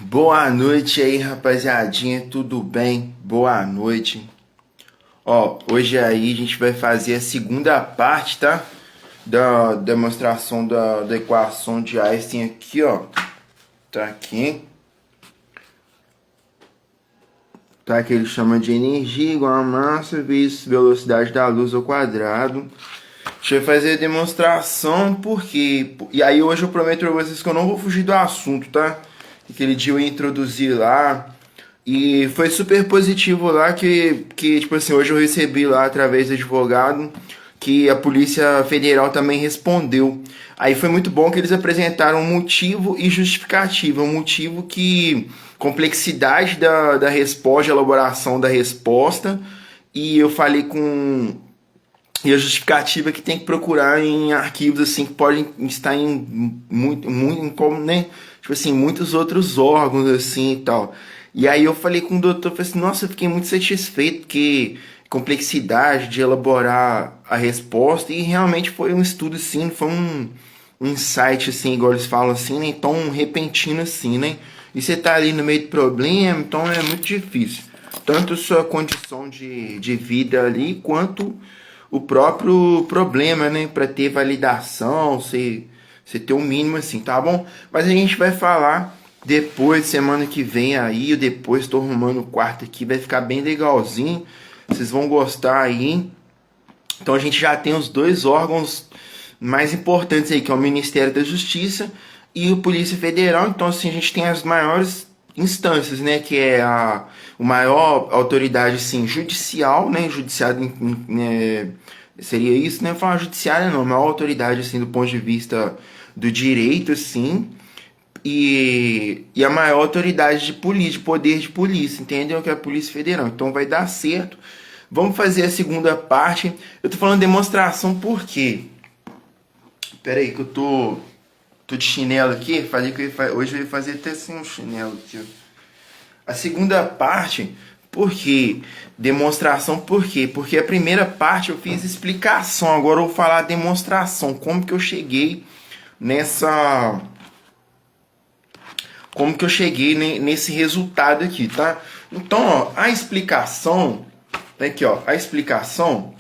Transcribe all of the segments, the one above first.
Boa noite aí, rapaziadinha, tudo bem? Boa noite. Hoje aí a gente vai fazer a segunda parte, tá? Da demonstração da equação de Einstein aqui, ó. Tá aqui. Tá? Que ele chama de energia igual a massa vezes velocidade da luz ao quadrado. Deixa eu fazer a demonstração, porque... E aí hoje eu prometo pra vocês que eu não vou fugir do assunto, tá? Aquele dia eu introduzi lá. E foi super positivo lá tipo assim, hoje eu recebi lá através do advogado que a Polícia Federal também respondeu. Aí foi muito bom que eles apresentaram um motivo e justificativa. Um motivo que... Complexidade da resposta, elaboração da resposta. E eu falei com... E a justificativa que tem que procurar em arquivos assim que podem estar em como, né? Tipo assim, muitos outros órgãos assim e tal. E aí eu falei com o doutor, falei assim, nossa, eu fiquei muito satisfeito que complexidade de elaborar a resposta e realmente foi um estudo assim, foi um insight assim, igual eles falam assim, né? Então repentino assim, né? E você tá ali no meio do problema, então é muito difícil. Tanto sua condição de vida ali, quanto o próprio problema, né? Para ter validação, você ter um mínimo assim, tá bom? Mas a gente vai falar depois, semana que vem aí, ou depois tô arrumando o quarto aqui, vai ficar bem legalzinho. Vocês vão gostar aí. Então a gente já tem os dois órgãos mais importantes aí, que é o Ministério da Justiça e o Polícia Federal. Então assim, a gente tem as maiores instâncias, né, que é o maior autoridade assim, judicial, né, judiciário seria isso, né, falar judiciária não, a maior autoridade assim do ponto de vista do direito assim, e a maior autoridade de polícia, de poder de polícia, entendeu? Que é a Polícia Federal. Então vai dar certo. Vamos fazer a segunda parte. Eu tô falando demonstração por quê? Pera aí que eu tô de chinelo aqui. Falei que hoje eu ia fazer até sem um chinelo aqui, ó. A segunda parte, por quê? Demonstração por quê? Porque a primeira parte eu fiz explicação, agora eu vou falar demonstração, como que eu cheguei nessa... Como que eu cheguei nesse resultado aqui, tá? Então, ó, a explicação... Aqui, ó, a explicação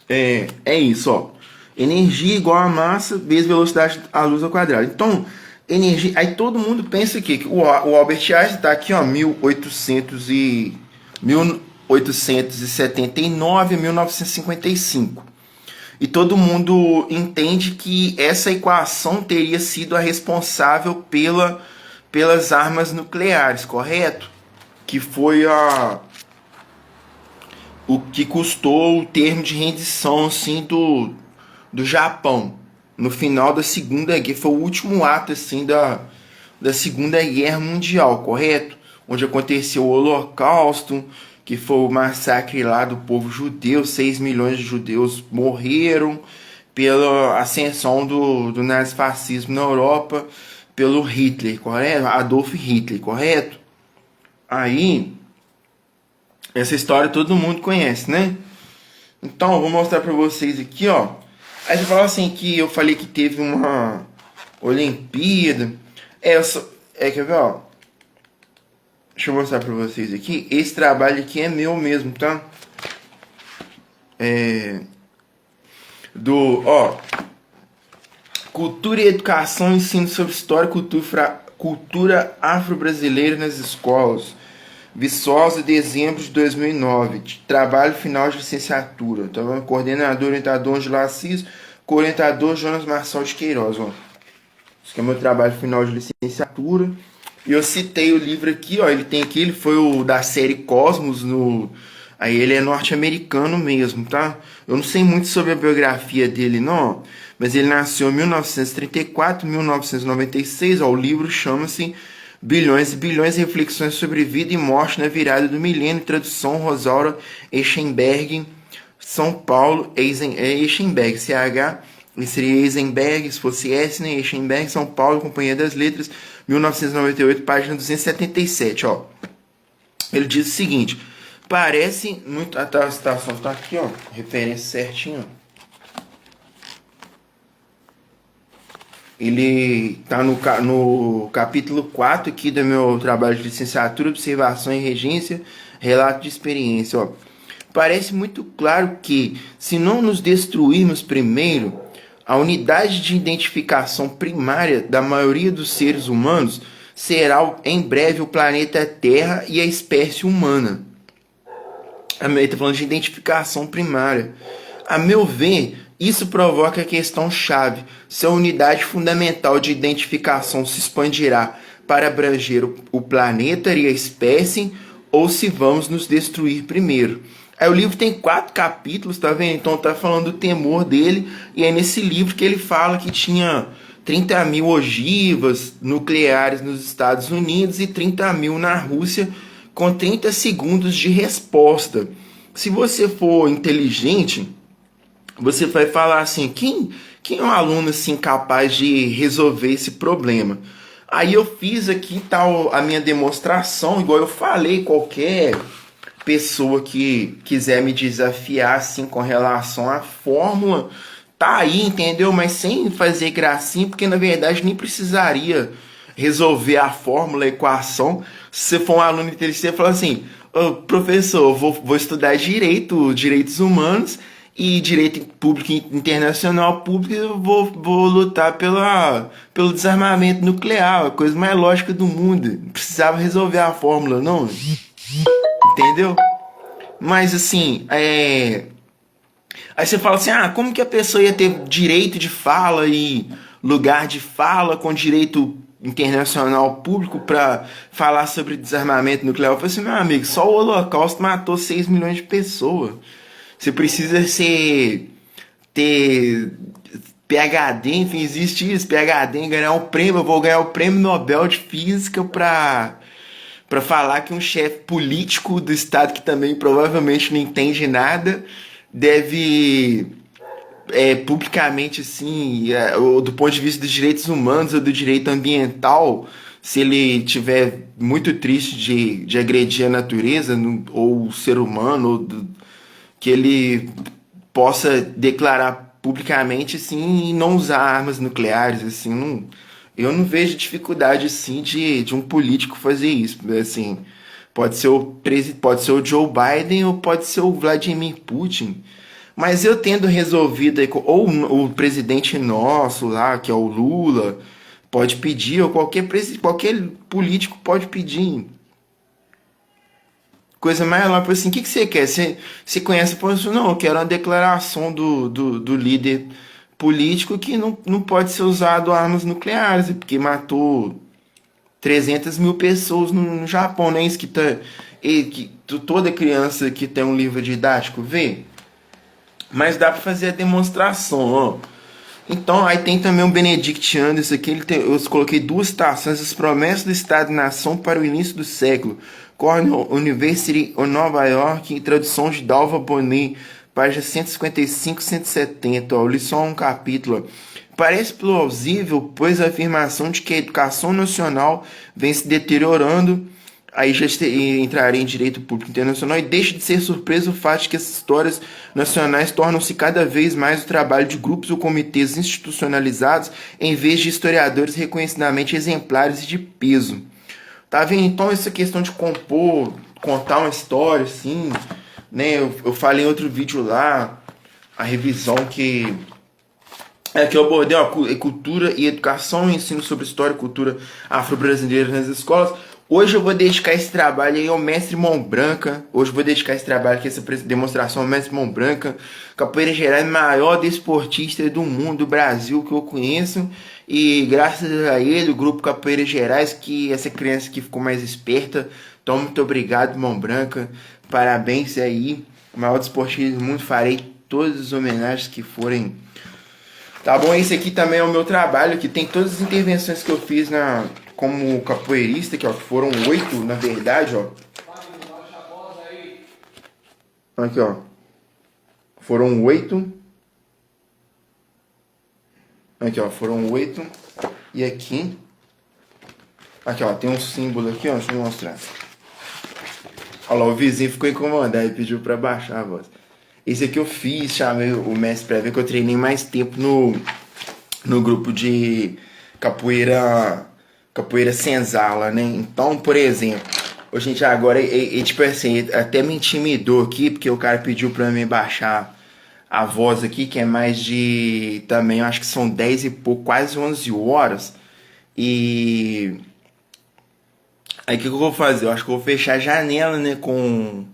é isso, ó. Energia igual a massa vezes velocidade da luz ao quadrado. Então, energia... Aí todo mundo pensa que o Albert Einstein tá aqui, ó, 1879 a 1955. E todo mundo entende que essa equação teria sido a responsável pelas armas nucleares, correto? Que foi o que custou o termo de rendição assim, do Japão no final da Segunda Guerra. Foi o último ato assim, da Segunda Guerra Mundial, correto? Onde aconteceu o Holocausto, que foi o massacre lá do povo judeu, 6 milhões de judeus morreram pela ascensão do nazifascismo na Europa pelo Hitler, correto? Adolf Hitler, correto? Aí, essa história todo mundo conhece, né? Então, eu vou mostrar pra vocês aqui, ó. Aí você fala assim que eu falei que teve uma Olimpíada. Quer ver, ó? Deixa eu mostrar pra vocês aqui. Esse trabalho aqui é meu mesmo, tá? Ó, Cultura e Educação, ensino sobre história e cultura afro-brasileira nas escolas. Viçosa, dezembro de 2009. Trabalho final de licenciatura. Então, coordenador, orientador Angelo Assis, co-orientador Jonas Marçal de Queiroz. Ó. Esse aqui é meu trabalho final de licenciatura. E eu citei o livro aqui, ó. Ele tem aqui, ele foi o da série Cosmos no... Aí ele é norte-americano mesmo, tá? Eu não sei muito sobre a biografia dele, não. Mas ele nasceu em 1934, 1996. Ó, o livro chama-se Bilhões e Bilhões, Reflexões sobre Vida e Morte na Virada do Milênio. Tradução Rosaura Eichenberg, São Paulo, Eichenberg, CH, seria Eisenberg, se fosse S, né? Eichenberg, São Paulo, Companhia das Letras, 1998, página 277, ó. Ele diz o seguinte: parece muito... A citação tá aqui, ó, referência certinho, ó. Ele está no capítulo 4 aqui do meu trabalho de licenciatura, observação e regência, relato de experiência. Ó. Parece muito claro que, se não nos destruirmos primeiro, a unidade de identificação primária da maioria dos seres humanos será em breve o planeta Terra e a espécie humana. Ele está falando de identificação primária. A meu ver, isso provoca a questão-chave: se a unidade fundamental de identificação se expandirá para abranger o planeta e a espécie, ou se vamos nos destruir primeiro. Aí o livro tem 4 capítulos, tá vendo? Então tá falando do temor dele, e é nesse livro que ele fala que tinha 30 mil ogivas nucleares nos Estados Unidos e 30 mil na Rússia, com 30 segundos de resposta. Se você for inteligente, você vai falar assim, quem é um aluno assim capaz de resolver esse problema? Aí eu fiz aqui tal a minha demonstração, igual eu falei, qualquer pessoa que quiser me desafiar assim com relação à fórmula, tá aí, entendeu? Mas sem fazer gracinha, porque na verdade nem precisaria resolver a fórmula, a equação. Se você for um aluno inteligente, você fala assim, professor, vou estudar direitos humanos e direito público internacional público, eu vou lutar pelo desarmamento nuclear, a coisa mais lógica do mundo. Não precisava resolver a fórmula, não. Entendeu? Mas assim, aí você fala assim, como que a pessoa ia ter direito de fala e lugar de fala com direito internacional público para falar sobre desarmamento nuclear? Eu falei assim, meu amigo, só o Holocausto matou 6 milhões de pessoas. Você precisa ter PhD, enfim, existe isso, PhD, ganhar um prêmio, eu vou ganhar o prêmio Nobel de Física para falar que um chefe político do Estado, que também provavelmente não entende nada, deve publicamente, assim, do ponto de vista dos direitos humanos ou do direito ambiental, se ele tiver muito triste de agredir a natureza ou o ser humano, que ele possa declarar publicamente assim, e não usar armas nucleares. Assim, eu não vejo dificuldade assim, de um político fazer isso. Assim, pode ser o Joe Biden ou pode ser o Vladimir Putin. Mas eu tendo resolvido, ou o presidente nosso lá, que é o Lula, pode pedir, ou qualquer político pode pedir. Coisa mais lá, assim, o que você quer? Você conhece a posição? Não, eu quero uma declaração do líder político que não pode ser usado armas nucleares, porque matou 300 mil pessoas no Japão, não é isso que toda criança que tem um livro didático vê? Mas dá para fazer a demonstração, ó. Então, aí tem também o Benedict Anderson aqui, eu coloquei 2 citações, as promessas do Estado-nação para o início do século, Cornell University, Nova York, tradução de Dalva Bonet, página 155 e 170, eu li só um capítulo. Parece plausível, pois a afirmação de que a educação nacional vem se deteriorando, aí já entraria em direito público internacional, e deixa de ser surpresa o fato de que essas histórias nacionais tornam-se cada vez mais o trabalho de grupos ou comitês institucionalizados, em vez de historiadores reconhecidamente exemplares e de peso. Tá vendo? Então essa questão de contar uma história, assim, né? Eu falei em outro vídeo lá, a revisão que eu abordei, ó, cultura e educação, ensino sobre história e cultura afro-brasileira nas escolas. Hoje eu vou dedicar esse trabalho aí ao mestre Mão Branca. Hoje eu vou dedicar esse trabalho aqui, essa demonstração ao mestre Mão Branca. Capoeira Gerais, maior desportista do mundo, do Brasil, que eu conheço. E graças a ele, o grupo Capoeira Gerais, que essa criança que ficou mais esperta. Então, muito obrigado, Mão Branca. Parabéns aí. O maior desportista do mundo. Farei todas as homenagens que forem. Tá bom? Esse aqui também é o meu trabalho, que tem todas as intervenções que eu fiz como capoeirista, que ó, foram 8, na verdade, ó. Aqui, ó. Foram 8. Aqui, ó. Foram 8. E aqui. Aqui, ó. Tem um símbolo aqui, ó. Deixa eu mostrar. Olha lá, o vizinho ficou incomodado e pediu pra baixar a voz. Esse aqui eu fiz, chamei o mestre pra ver que eu treinei mais tempo no grupo de capoeira senzala, né? Então, por exemplo, a gente agora, tipo assim, até me intimidou aqui, porque o cara pediu pra mim baixar a voz aqui, que é mais de, também, eu acho que são 10 e pouco, quase 11 horas, e aí o que eu vou fazer? Eu acho que eu vou fechar a janela, né, com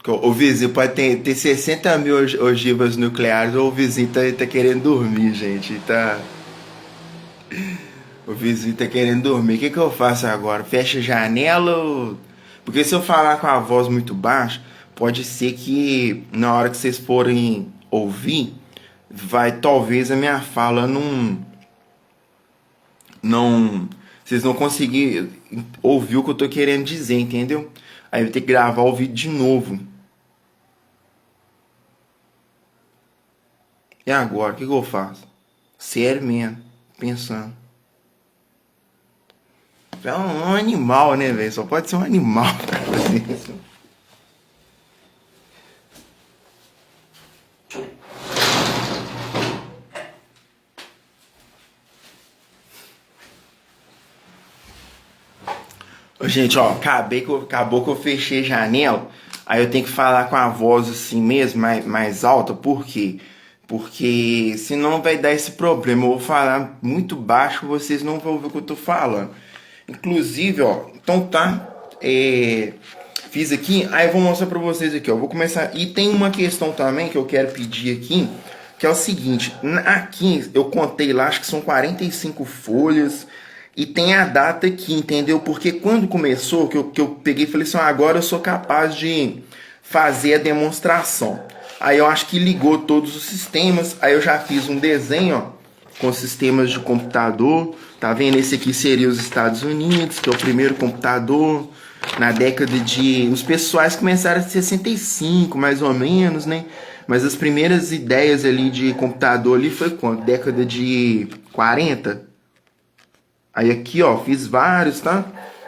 o vizinho pode ter 60 mil ogivas nucleares, ou o vizinho tá querendo dormir, gente. O vizinho tá querendo dormir. O que eu faço agora? Fecha a janela? Porque se eu falar com a voz muito baixa, pode ser que na hora que vocês forem ouvir, talvez a minha fala não, vocês não conseguirem ouvir o que eu tô querendo dizer, entendeu? Aí eu vou ter que gravar o vídeo de novo. E agora, o que eu faço? Sério mesmo, pensando. É um animal, né, velho? Só pode ser um animal pra fazer isso. Ô, gente, ó, acabou que eu fechei a janela. Aí eu tenho que falar com a voz assim mesmo, mais alta. Por quê? Porque senão vai dar esse problema. Eu vou falar muito baixo, vocês não vão ouvir o que eu tô falando. Inclusive, ó, então tá. Fiz aqui, aí eu vou mostrar pra vocês aqui, ó. Vou começar. E tem uma questão também que eu quero pedir aqui, que é o seguinte: aqui eu contei lá, acho que são 45 folhas. E tem a data aqui, entendeu? Porque quando começou, que eu peguei e falei assim, agora eu sou capaz de fazer a demonstração. Aí eu acho que ligou todos os sistemas, aí eu já fiz um desenho, ó, com sistemas de computador. Tá vendo? Esse aqui seria os Estados Unidos, que é o primeiro computador. Na década de... Os pessoais começaram em 65, mais ou menos, né? Mas as primeiras ideias ali de computador ali foi quando? Década de 40. Aí aqui, ó, fiz vários, tá?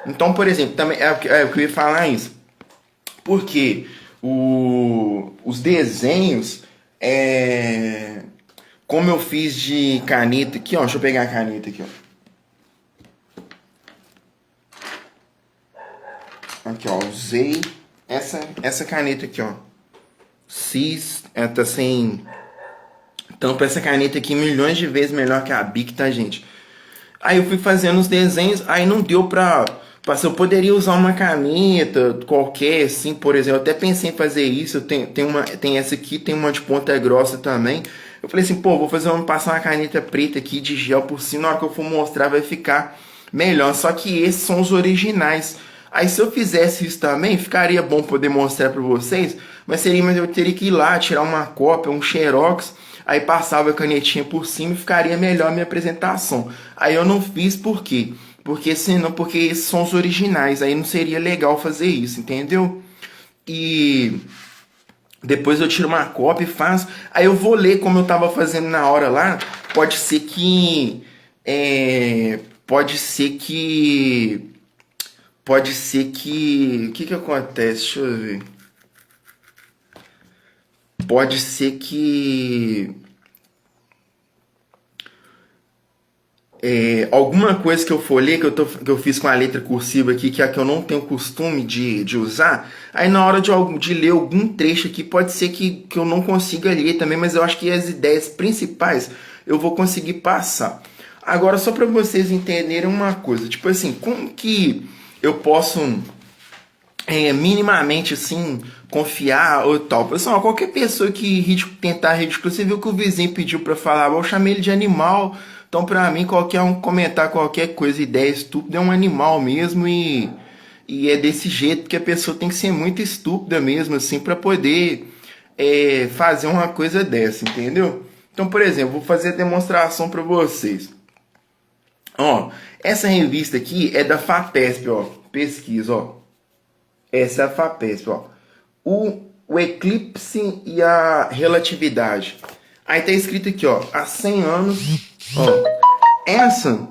Então, por exemplo, também o que eu ia falar isso. Porque os desenhos, como eu fiz de caneta aqui, ó. Deixa eu pegar a caneta aqui, ó. Aqui, ó. Usei essa caneta aqui, ó. Tá sem tampa. Essa caneta aqui milhões de vezes melhor que a Bic, tá, gente? Aí eu fui fazendo os desenhos, aí não deu pra... Eu poderia usar uma caneta qualquer, assim, por exemplo. Eu até pensei em fazer isso. Tem essa aqui, tem uma de ponta grossa também. Eu falei assim, pô, passar uma caneta preta aqui de gel por cima. Na hora que eu for mostrar vai ficar melhor. Só que esses são os originais. Aí se eu fizesse isso também, ficaria bom poder mostrar pra vocês. Mas eu teria que ir lá, tirar uma cópia, um xerox. Aí passava a canetinha por cima e ficaria melhor a minha apresentação. Aí eu não fiz por quê? Porque esses são os originais. Aí não seria legal fazer isso, entendeu? E depois eu tiro uma cópia e faço. Aí eu vou ler como eu tava fazendo na hora lá. Pode ser que... O que acontece? Deixa eu ver. Pode ser que... alguma coisa que eu folhei, que eu fiz com a letra cursiva aqui, que é a que eu não tenho costume de usar, aí na hora de ler algum trecho aqui, pode ser que eu não consiga ler também, mas eu acho que as ideias principais eu vou conseguir passar. Agora, só para vocês entenderem uma coisa, tipo assim, como que eu posso minimamente assim confiar ou tal? Pessoal, qualquer pessoa que tentar ridículo, você viu que o vizinho pediu para falar, eu chamei ele de animal. Então, pra mim, qualquer um comentar qualquer coisa, ideia estúpida, é um animal mesmo e é desse jeito que a pessoa tem que ser muito estúpida mesmo, assim, pra poder fazer uma coisa dessa, entendeu? Então, por exemplo, vou fazer a demonstração pra vocês. Ó, essa revista aqui é da FAPESP, ó, pesquisa, ó. Essa é a FAPESP, ó. O eclipse e a relatividade. Aí tá escrito aqui, ó, há 100 anos, ó, essa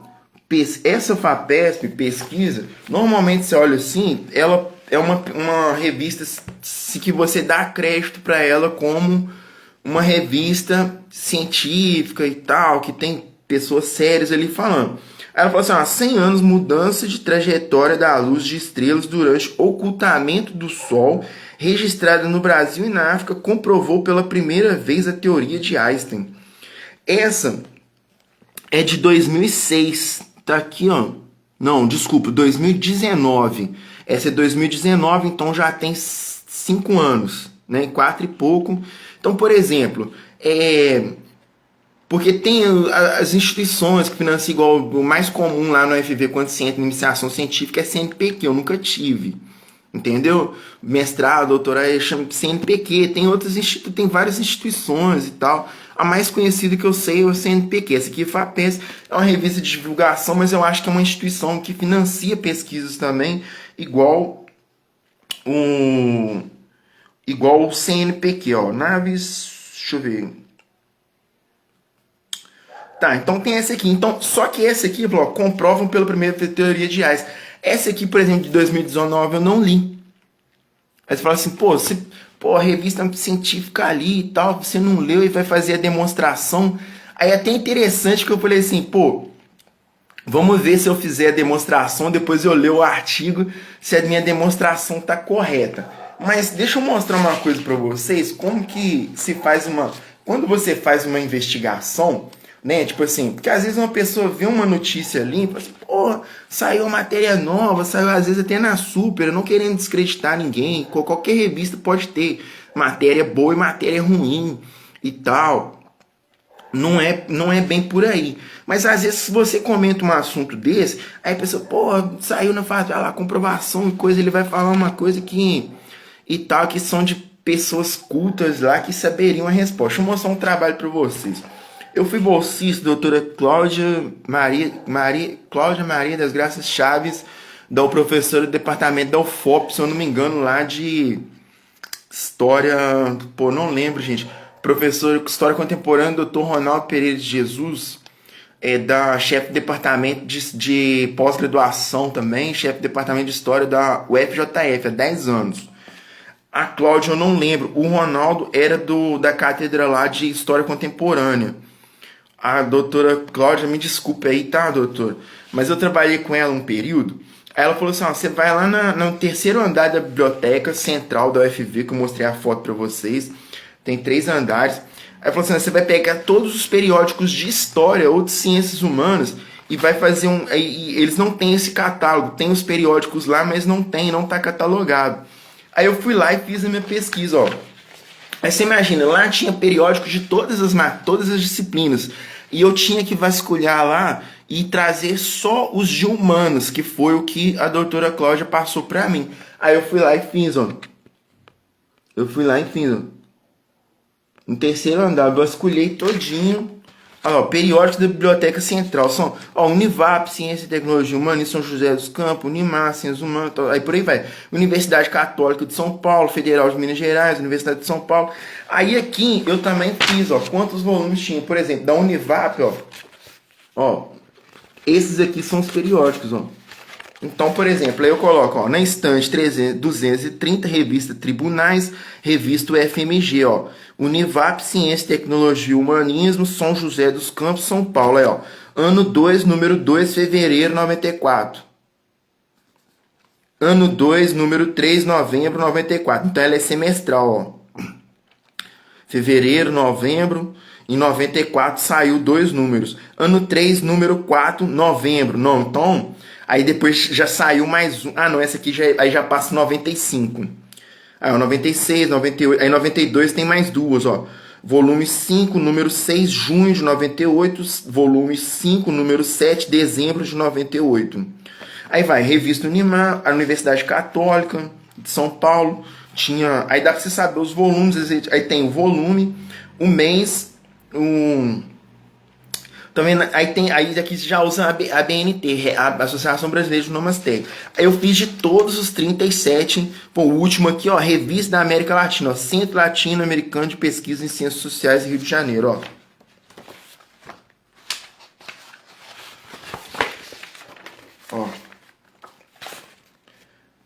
FAPESP pesquisa, normalmente você olha assim, ela é uma revista que você dá crédito para ela como uma revista científica e tal, que tem pessoas sérias ali falando. Aí ela falou assim, ó, 100 anos, mudança de trajetória da luz de estrelas durante ocultamento do Sol, registrada no Brasil e na África, comprovou pela primeira vez a teoria de Einstein. Essa é de 2006, tá aqui, ó. Não, desculpa, 2019. Essa é 2019, então já tem 5 anos, né? 4 e pouco. Então, por exemplo, porque tem as instituições que financiam, igual o mais comum lá no UFV quando se entra em iniciação científica é CNPq, eu nunca tive. Entendeu? Mestrado, doutorado, chama CNPq. Tem outras tem várias instituições e tal. A mais conhecida que eu sei é o CNPq. Essa aqui, FAPES, é uma revista de divulgação, mas eu acho que é uma instituição que financia pesquisas também, igual o CNPq, ó. Naves, deixa eu ver. Tá, então tem essa aqui. Então, só que essa aqui, ó, comprovam pela primeira teoria de Einstein. Essa aqui, por exemplo, de 2019, eu não li. Aí você fala assim, pô, a revista científica ali e tal, você não leu e vai fazer a demonstração. Aí é até interessante que eu falei assim, pô, vamos ver se eu fizer a demonstração, depois eu ler o artigo, se a minha demonstração tá correta. Mas deixa eu mostrar uma coisa para vocês, como que se faz quando você faz uma investigação, né? Tipo assim, porque às vezes uma pessoa vê uma notícia ali e fala assim, pô, saiu matéria nova, saiu às vezes até na Super, não querendo descreditar ninguém, qualquer revista pode ter matéria boa e matéria ruim e tal. Não é bem por aí. Mas às vezes se você comenta um assunto desse, aí a pessoa, pô, saiu na fase, lá, comprovação e coisa, ele vai falar uma coisa que e tal, que são de pessoas cultas lá que saberiam a resposta. Deixa eu mostrar um trabalho para vocês. Eu fui bolsista, doutora Cláudia Maria das Graças Chaves, da professora do departamento da UFOP, se eu não me engano, lá de História, pô, não lembro, gente. Professor de História Contemporânea, doutor Ronaldo Pereira de Jesus, da chefe de departamento de pós-graduação também, chefe de departamento de História da UFJF, há 10 anos. A Cláudia eu não lembro. O Ronaldo era da cátedra lá de História Contemporânea. A doutora Cláudia, me desculpe aí, tá, doutor? Mas eu trabalhei com ela um período. Aí ela falou assim, ó, você vai lá no terceiro andar da biblioteca central da UFV, que eu mostrei a foto para vocês. Tem 3 andares. Aí falou assim, você vai pegar todos os periódicos de história ou de ciências humanas e vai fazer e eles não têm esse catálogo. Tem os periódicos lá, mas não tá catalogado. Aí eu fui lá e fiz a minha pesquisa, ó. Aí você imagina, lá tinha periódicos de todas as disciplinas. E eu tinha que vasculhar lá e trazer só os de humanos, que foi o que a doutora Cláudia passou pra mim. Aí eu fui lá e fiz, ó. No terceiro andar, eu vasculhei todinho. Olha lá, periódico da Biblioteca Central. São, ó, Univap, Ciência e Tecnologia Humana, em São José dos Campos, Unimar, Ciências Humanas, aí por aí vai. Universidade Católica de São Paulo, Federal de Minas Gerais, Universidade de São Paulo. Aí aqui eu também fiz, ó, quantos volumes tinha. Por exemplo, da Univap, ó, esses aqui são os periódicos, ó. Então, por exemplo, aí eu coloco, ó, na estante 230, revista Tribunais, revista UFMG, ó. Univap, Ciência, Tecnologia, Humanismo, São José dos Campos, São Paulo, aí, ó. Ano 2, número 2, fevereiro 94. Ano 2, número 3, novembro 94. Então ela é semestral, ó. Fevereiro, novembro, em 94 saiu 2 números. Ano 3, número 4, novembro. Não, então, aí depois já saiu mais um. Ah, não, essa aqui aí já passa 95. Aí, ó, 96, 98. Aí 92 tem mais duas, ó. Volume 5, número 6, junho de 98. Volume 5, número 7, dezembro de 98. Aí vai, revista Unimar, a Universidade Católica de São Paulo. Aí dá pra você saber os volumes. Aí tem o volume, o mês, também aí aqui já usa a BNT, a Associação Brasileira de Nomas Técnicas. Aí eu fiz de todos os 37, pô, o último aqui, ó, Revista da América Latina, ó, Centro Latino-Americano de Pesquisa em Ciências Sociais, Rio de Janeiro, ó. Ó.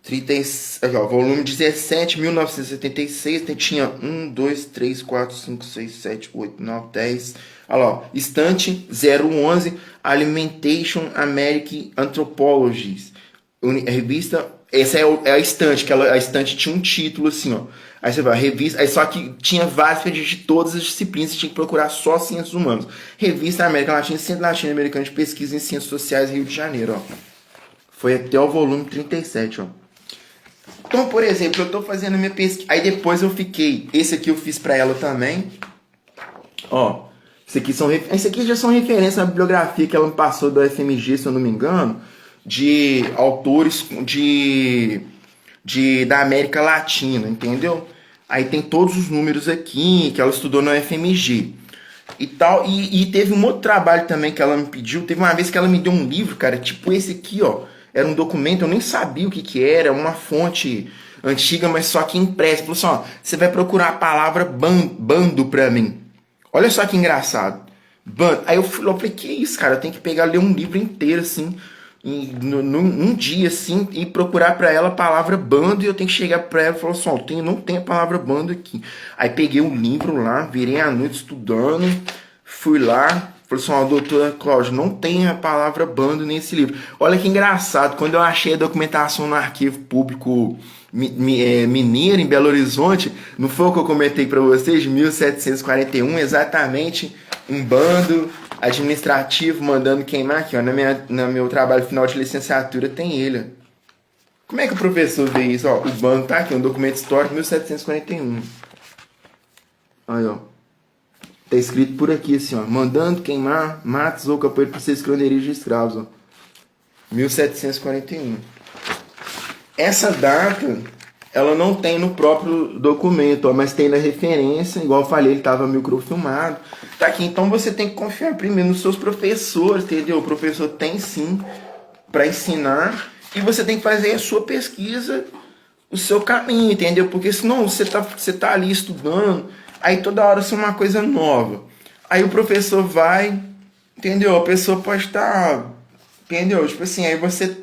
37 Aqui, ó, volume 17, 1976, tinha 1, 2, 3, 4, 5, 6, 7, 8, 9, 10. Olha lá, ó, estante 011, Alimentation American Anthropologies. Revista, essa é a estante, que a estante tinha um título assim, ó. Aí você vai, revista, aí só que tinha várias de todas as disciplinas, você tinha que procurar só ciências humanas. Revista América Latina, Centro Latino-Americano de Pesquisa em Ciências Sociais, Rio de Janeiro, ó. Foi até o volume 37, ó. Então, por exemplo, eu tô fazendo minha pesquisa. Aí depois eu fiquei. Esse aqui eu fiz pra ela também. Ó. Esse aqui já são referências na bibliografia que ela me passou do FMG, se eu não me engano. De autores da América Latina, entendeu? Aí tem todos os números aqui que ela estudou no FMG. E tal. E teve um outro trabalho também que ela me pediu. Teve uma vez que ela me deu um livro, cara, tipo esse aqui, ó. Era um documento, eu nem sabia o que era, uma fonte antiga, mas só que impressa. Falou assim, ó, você vai procurar a palavra bando pra mim. Olha só que engraçado. Bando. Aí eu falei, que isso, cara? Eu tenho que pegar, ler um livro inteiro, assim, num dia, assim, e procurar pra ela a palavra bando, e eu tenho que chegar pra ela e falar assim, ó, não tem a palavra bando aqui. Aí peguei o livro lá, virei a noite estudando, fui lá, falei assim, ó, doutora Cláudia, não tem a palavra bando nesse livro. Olha que engraçado, quando eu achei a documentação no arquivo público mineiro, em Belo Horizonte, não foi o que eu comentei para vocês, de 1741, exatamente, um bando administrativo mandando queimar aqui, ó, no meu trabalho final de licenciatura tem ele. Como é que o professor vê isso? Ó, o bando tá aqui, um documento histórico, 1741. Aí, ó. Tá escrito por aqui assim, ó. Mandando queimar matos ou capoeira para ser esconderijo de escravos, ó. 1741. Essa data, ela não tem no próprio documento, ó, mas tem na referência, igual eu falei, ele estava microfilmado. Tá aqui, então você tem que confiar primeiro nos seus professores, entendeu? O professor tem sim para ensinar e você tem que fazer a sua pesquisa, o seu caminho, entendeu? Porque senão você tá ali estudando, aí toda hora isso é uma coisa nova. Aí o professor vai, entendeu? A pessoa pode estar, entendeu? Tipo assim, aí você...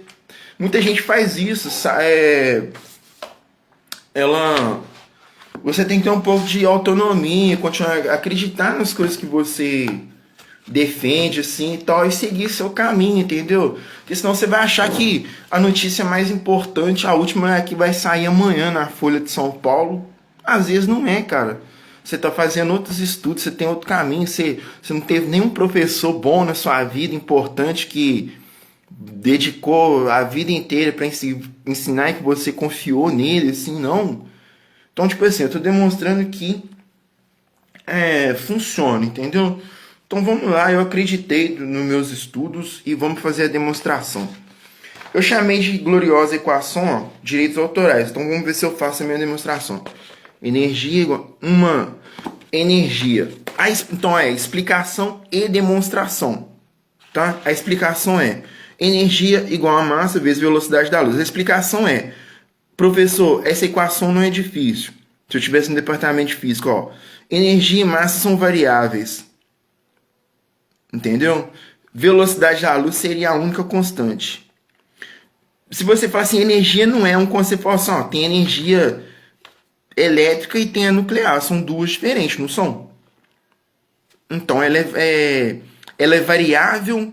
Muita gente faz isso, você tem que ter um pouco de autonomia, continuar a acreditar nas coisas que você defende, assim, e tal, e seguir seu caminho, entendeu? Porque senão você vai achar que a notícia mais importante, a última é a que vai sair amanhã na Folha de São Paulo. Às vezes não é, cara. Você tá fazendo outros estudos, você tem outro caminho, você não teve nenhum professor bom na sua vida, importante, que dedicou a vida inteira para ensinar e que você confiou nele, assim, não. Então, tipo assim, eu tô demonstrando que funciona, entendeu? Então vamos lá, eu acreditei nos meus estudos e vamos fazer a demonstração. Eu chamei de gloriosa equação, ó, direitos autorais. Então vamos ver se eu faço a minha demonstração. Energia igual uma energia. Então explicação e demonstração, tá? A explicação é energia igual a massa vezes velocidade da luz. A explicação é, professor, essa equação não é difícil. Se eu tivesse no departamento de física, ó, energia e massa são variáveis. Entendeu? Velocidade da luz seria a única constante. Se você fala assim, energia não é um conceito, você fala assim, ó, tem energia elétrica e tem a nuclear, são duas diferentes, não são? Então ela é variável,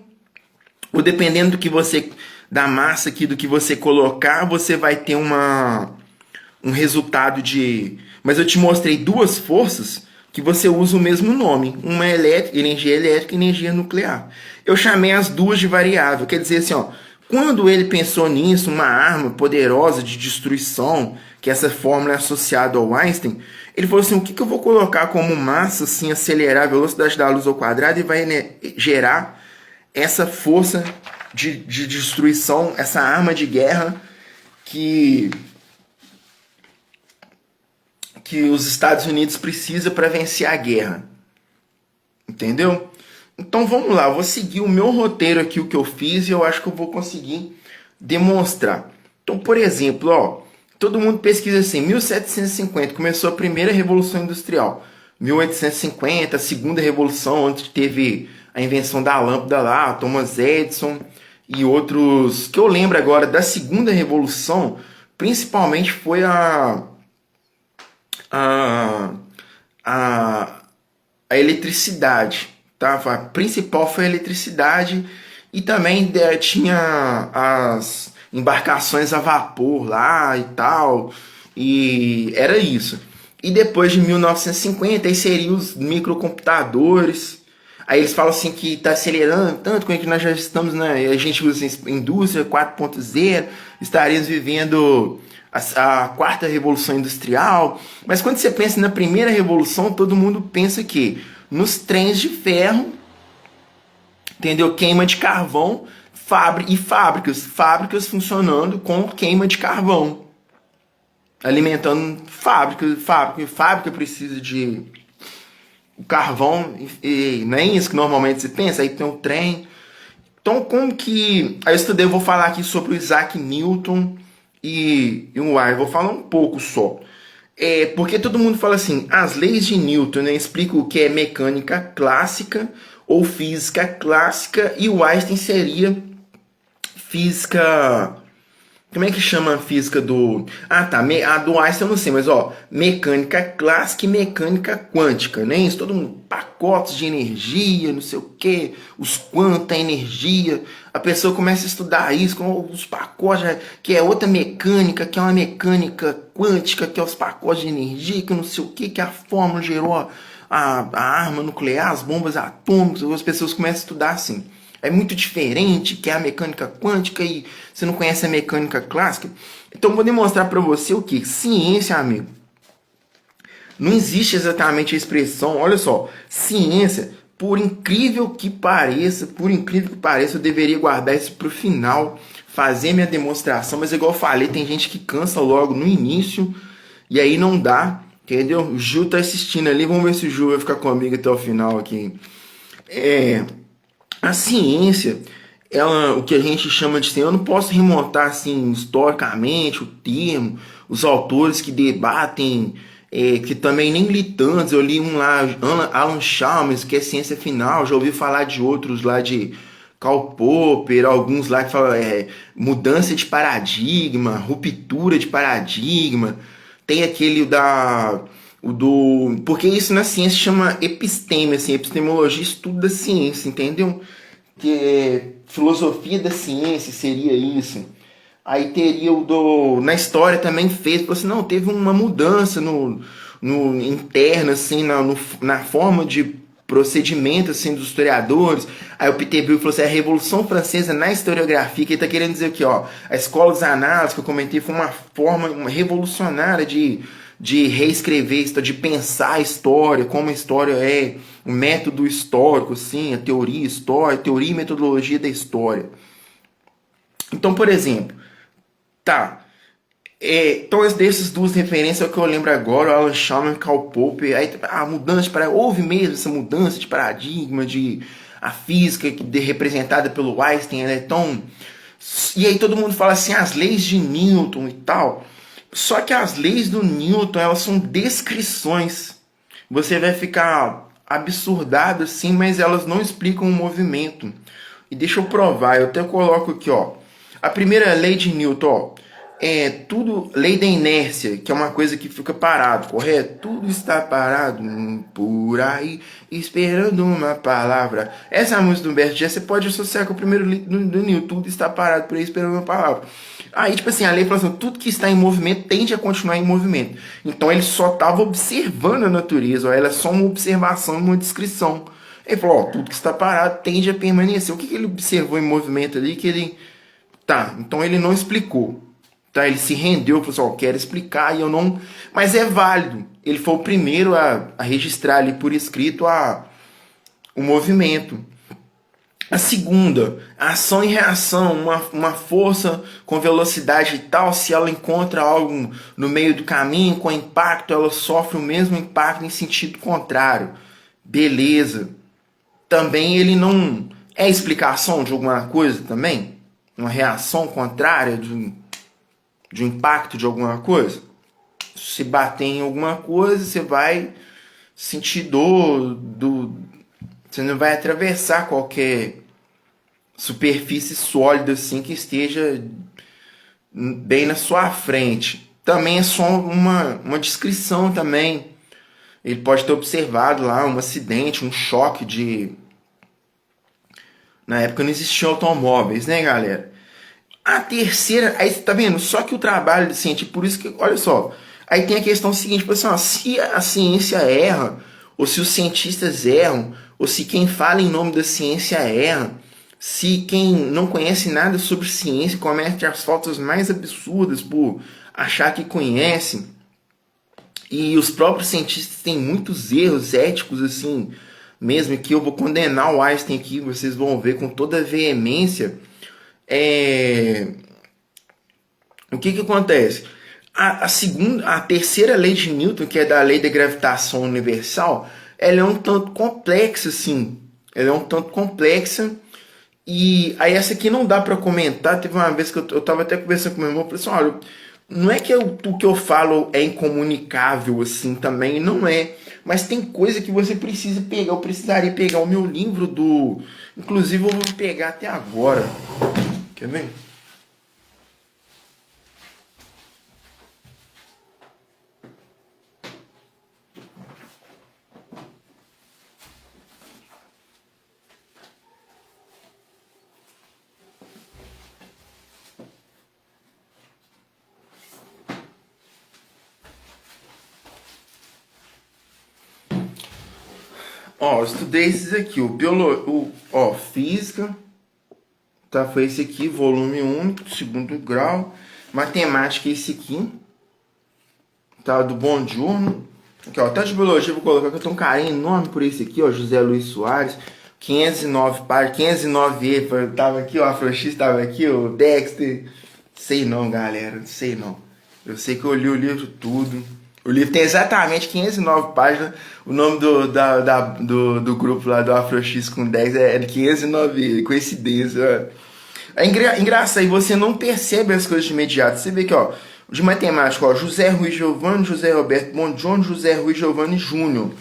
ou dependendo do que você, da massa aqui, do que você colocar, você vai ter um resultado de... Mas eu te mostrei duas forças que você usa o mesmo nome, uma é energia elétrica e energia nuclear. Eu chamei as duas de variável, quer dizer assim, ó, quando ele pensou nisso, uma arma poderosa de destruição, que essa fórmula é associada ao Einstein, ele falou assim, o que eu vou colocar como massa, assim, acelerar a velocidade da luz ao quadrado e vai, né, gerar essa força de destruição, essa arma de guerra que os Estados Unidos precisam para vencer a guerra. Entendeu? Então vamos lá, eu vou seguir o meu roteiro aqui, o que eu fiz, e eu acho que eu vou conseguir demonstrar. Então, por exemplo, ó, todo mundo pesquisa assim, 1750 começou a primeira Revolução Industrial. 1850, a segunda Revolução, onde teve a invenção da lâmpada lá, Thomas Edison e outros, que eu lembro agora da segunda Revolução, principalmente foi a, a, a eletricidade, tá? A principal foi a eletricidade e também tinha as embarcações a vapor lá e tal, e era isso. E depois de 1950, aí seriam os microcomputadores. Aí eles falam assim que está acelerando tanto que nós já estamos, né? A gente usa indústria 4.0, estaríamos vivendo a quarta revolução industrial. Mas quando você pensa na primeira revolução, todo mundo pensa que nos trens de ferro, entendeu? Queima de carvão, fábricas funcionando com queima de carvão, alimentando fábrica precisa de carvão, e não é isso que normalmente se pensa. Aí tem o trem. Então, como que... Aí eu vou falar aqui sobre o Isaac Newton e o Einstein, vou falar um pouco só. Porque todo mundo fala assim, as leis de Newton, né, explicam o que é mecânica clássica ou física clássica, e o Einstein seria física... Como é que chama a física do... Ah, tá. A do Einstein eu não sei, mas ó, mecânica clássica e mecânica quântica, né? Isso, todo mundo, pacotes de energia, não sei o quê, os quanta energia. A pessoa começa a estudar isso com os pacotes, que é outra mecânica, que é uma mecânica quântica, que é os pacotes de energia, que não sei o quê, que a fórmula gerou a arma nuclear, as bombas atômicas. As pessoas começam a estudar assim. É muito diferente, que é a mecânica quântica, e você não conhece a mecânica clássica. Então, vou demonstrar para você o que? Ciência, amigo. Não existe exatamente a expressão, olha só, ciência, por incrível que pareça, eu deveria guardar isso para o final, fazer minha demonstração, mas igual eu falei, tem gente que cansa logo no início, e aí não dá, entendeu? O Gil tá assistindo ali, vamos ver se o Gil vai ficar comigo até o final aqui. A ciência, ela, o que a gente chama de ciência, eu não posso remontar assim historicamente o termo, os autores que debatem, que também nem li tantos. Eu li um lá, Alan Chalmers, que é ciência final, já ouvi falar de outros lá de Karl Popper, alguns lá que falam mudança de paradigma, ruptura de paradigma. Tem aquele porque isso na ciência chama episteme, assim, epistemologia, estudo da ciência, entendeu? Que filosofia da ciência seria isso. Aí teria na história também fez, falou assim, não, teve uma mudança no interna, assim, na forma de procedimento, assim, dos historiadores. Aí o Peter Bruegel falou assim, a Revolução Francesa na historiografia, que ele está querendo dizer aqui, ó, a escola dos análises que eu comentei foi uma forma revolucionária de reescrever, de pensar a história, como a história é, o método histórico, assim, a teoria histórica, teoria e metodologia da história. Então, por exemplo, tá, então dessas duas referências é o que eu lembro agora, o Alan Chalmers e Karl Popper. Aí a mudança houve mesmo essa mudança de paradigma, de a física representada pelo Einstein, ela é tão... E aí todo mundo fala assim, as leis de Newton e tal. Só que as leis do Newton, elas são descrições. Você vai ficar absurdado assim, mas elas não explicam o movimento. E deixa eu provar, eu até coloco aqui, ó. A primeira lei de Newton, ó, lei da inércia, que é uma coisa que fica parado, correto? Tudo está parado por aí, esperando uma palavra. Essa é a música do Humberto Gessinger, você pode associar com o primeiro lei do Newton, tudo está parado por aí, esperando uma palavra. Aí, tipo assim, a lei fala assim, tudo que está em movimento tende a continuar em movimento. Então ele só estava observando a natureza, ó, ela é só uma observação, uma descrição. Ele falou, ó, tudo que está parado tende a permanecer. O que ele observou em movimento ali que ele... Tá, então ele não explicou. Tá, ele se rendeu, falou assim, ó, quero explicar e eu não... Mas é válido. Ele foi o primeiro a registrar ali por escrito o movimento. A segunda, a ação e reação, uma força com velocidade e tal, se ela encontra algo no meio do caminho com impacto, ela sofre o mesmo impacto em sentido contrário. Beleza. Também ele não é explicação de alguma coisa também? Uma reação contrária de um impacto de alguma coisa? Se bater em alguma coisa, você vai sentir dor, você não vai atravessar qualquer superfície sólida assim que esteja bem na sua frente. Também é só uma descrição também. Ele pode ter observado lá um acidente, um choque de... Na época não existiam automóveis, né, galera? A terceira, aí você tá vendo? Só que o trabalho do cientista, por isso que, olha só, aí tem a questão seguinte, tipo assim, ó, se a ciência erra, ou se os cientistas erram, ou se quem fala em nome da ciência erra, se quem não conhece nada sobre ciência comete as faltas mais absurdas por achar que conhece, e os próprios cientistas têm muitos erros éticos, assim, mesmo que eu vou condenar o Einstein aqui, vocês vão ver com toda a veemência. O que acontece? A terceira lei de Newton, que é da lei da gravitação universal, ela é um tanto complexa, assim. Ela é um tanto complexa. E aí essa aqui não dá para comentar. Teve uma vez que eu tava até conversando com meu irmão, eu falei assim, olha, não é que o que eu falo é incomunicável, assim, também, não é. Mas tem coisa que você precisa pegar. Eu precisaria pegar o meu livro do... Inclusive eu vou pegar até agora. Quer ver? Ó, eu estudei esses aqui, física, tá? Foi esse aqui, volume único, segundo grau. Matemática, esse aqui, tá? Do Bongiorno. Aqui, ó, até de biologia eu vou colocar que eu tenho um carinho enorme por esse aqui, ó, José Luiz Soares. 509 páginas, 509E, tava aqui, ó, a Afrox tava aqui, o Dexter. Sei não, galera, não sei não. Eu sei que eu li o livro tudo. O livro tem exatamente 509 páginas. O nome do grupo lá do AfroX com 10 é 509, coincidência. É engraçado, e você não percebe as coisas de imediato. Você vê que, ó, de matemática, ó, José Ruiz Giovanni, José Roberto Bongiorno, José Ruiz Giovanni Júnior.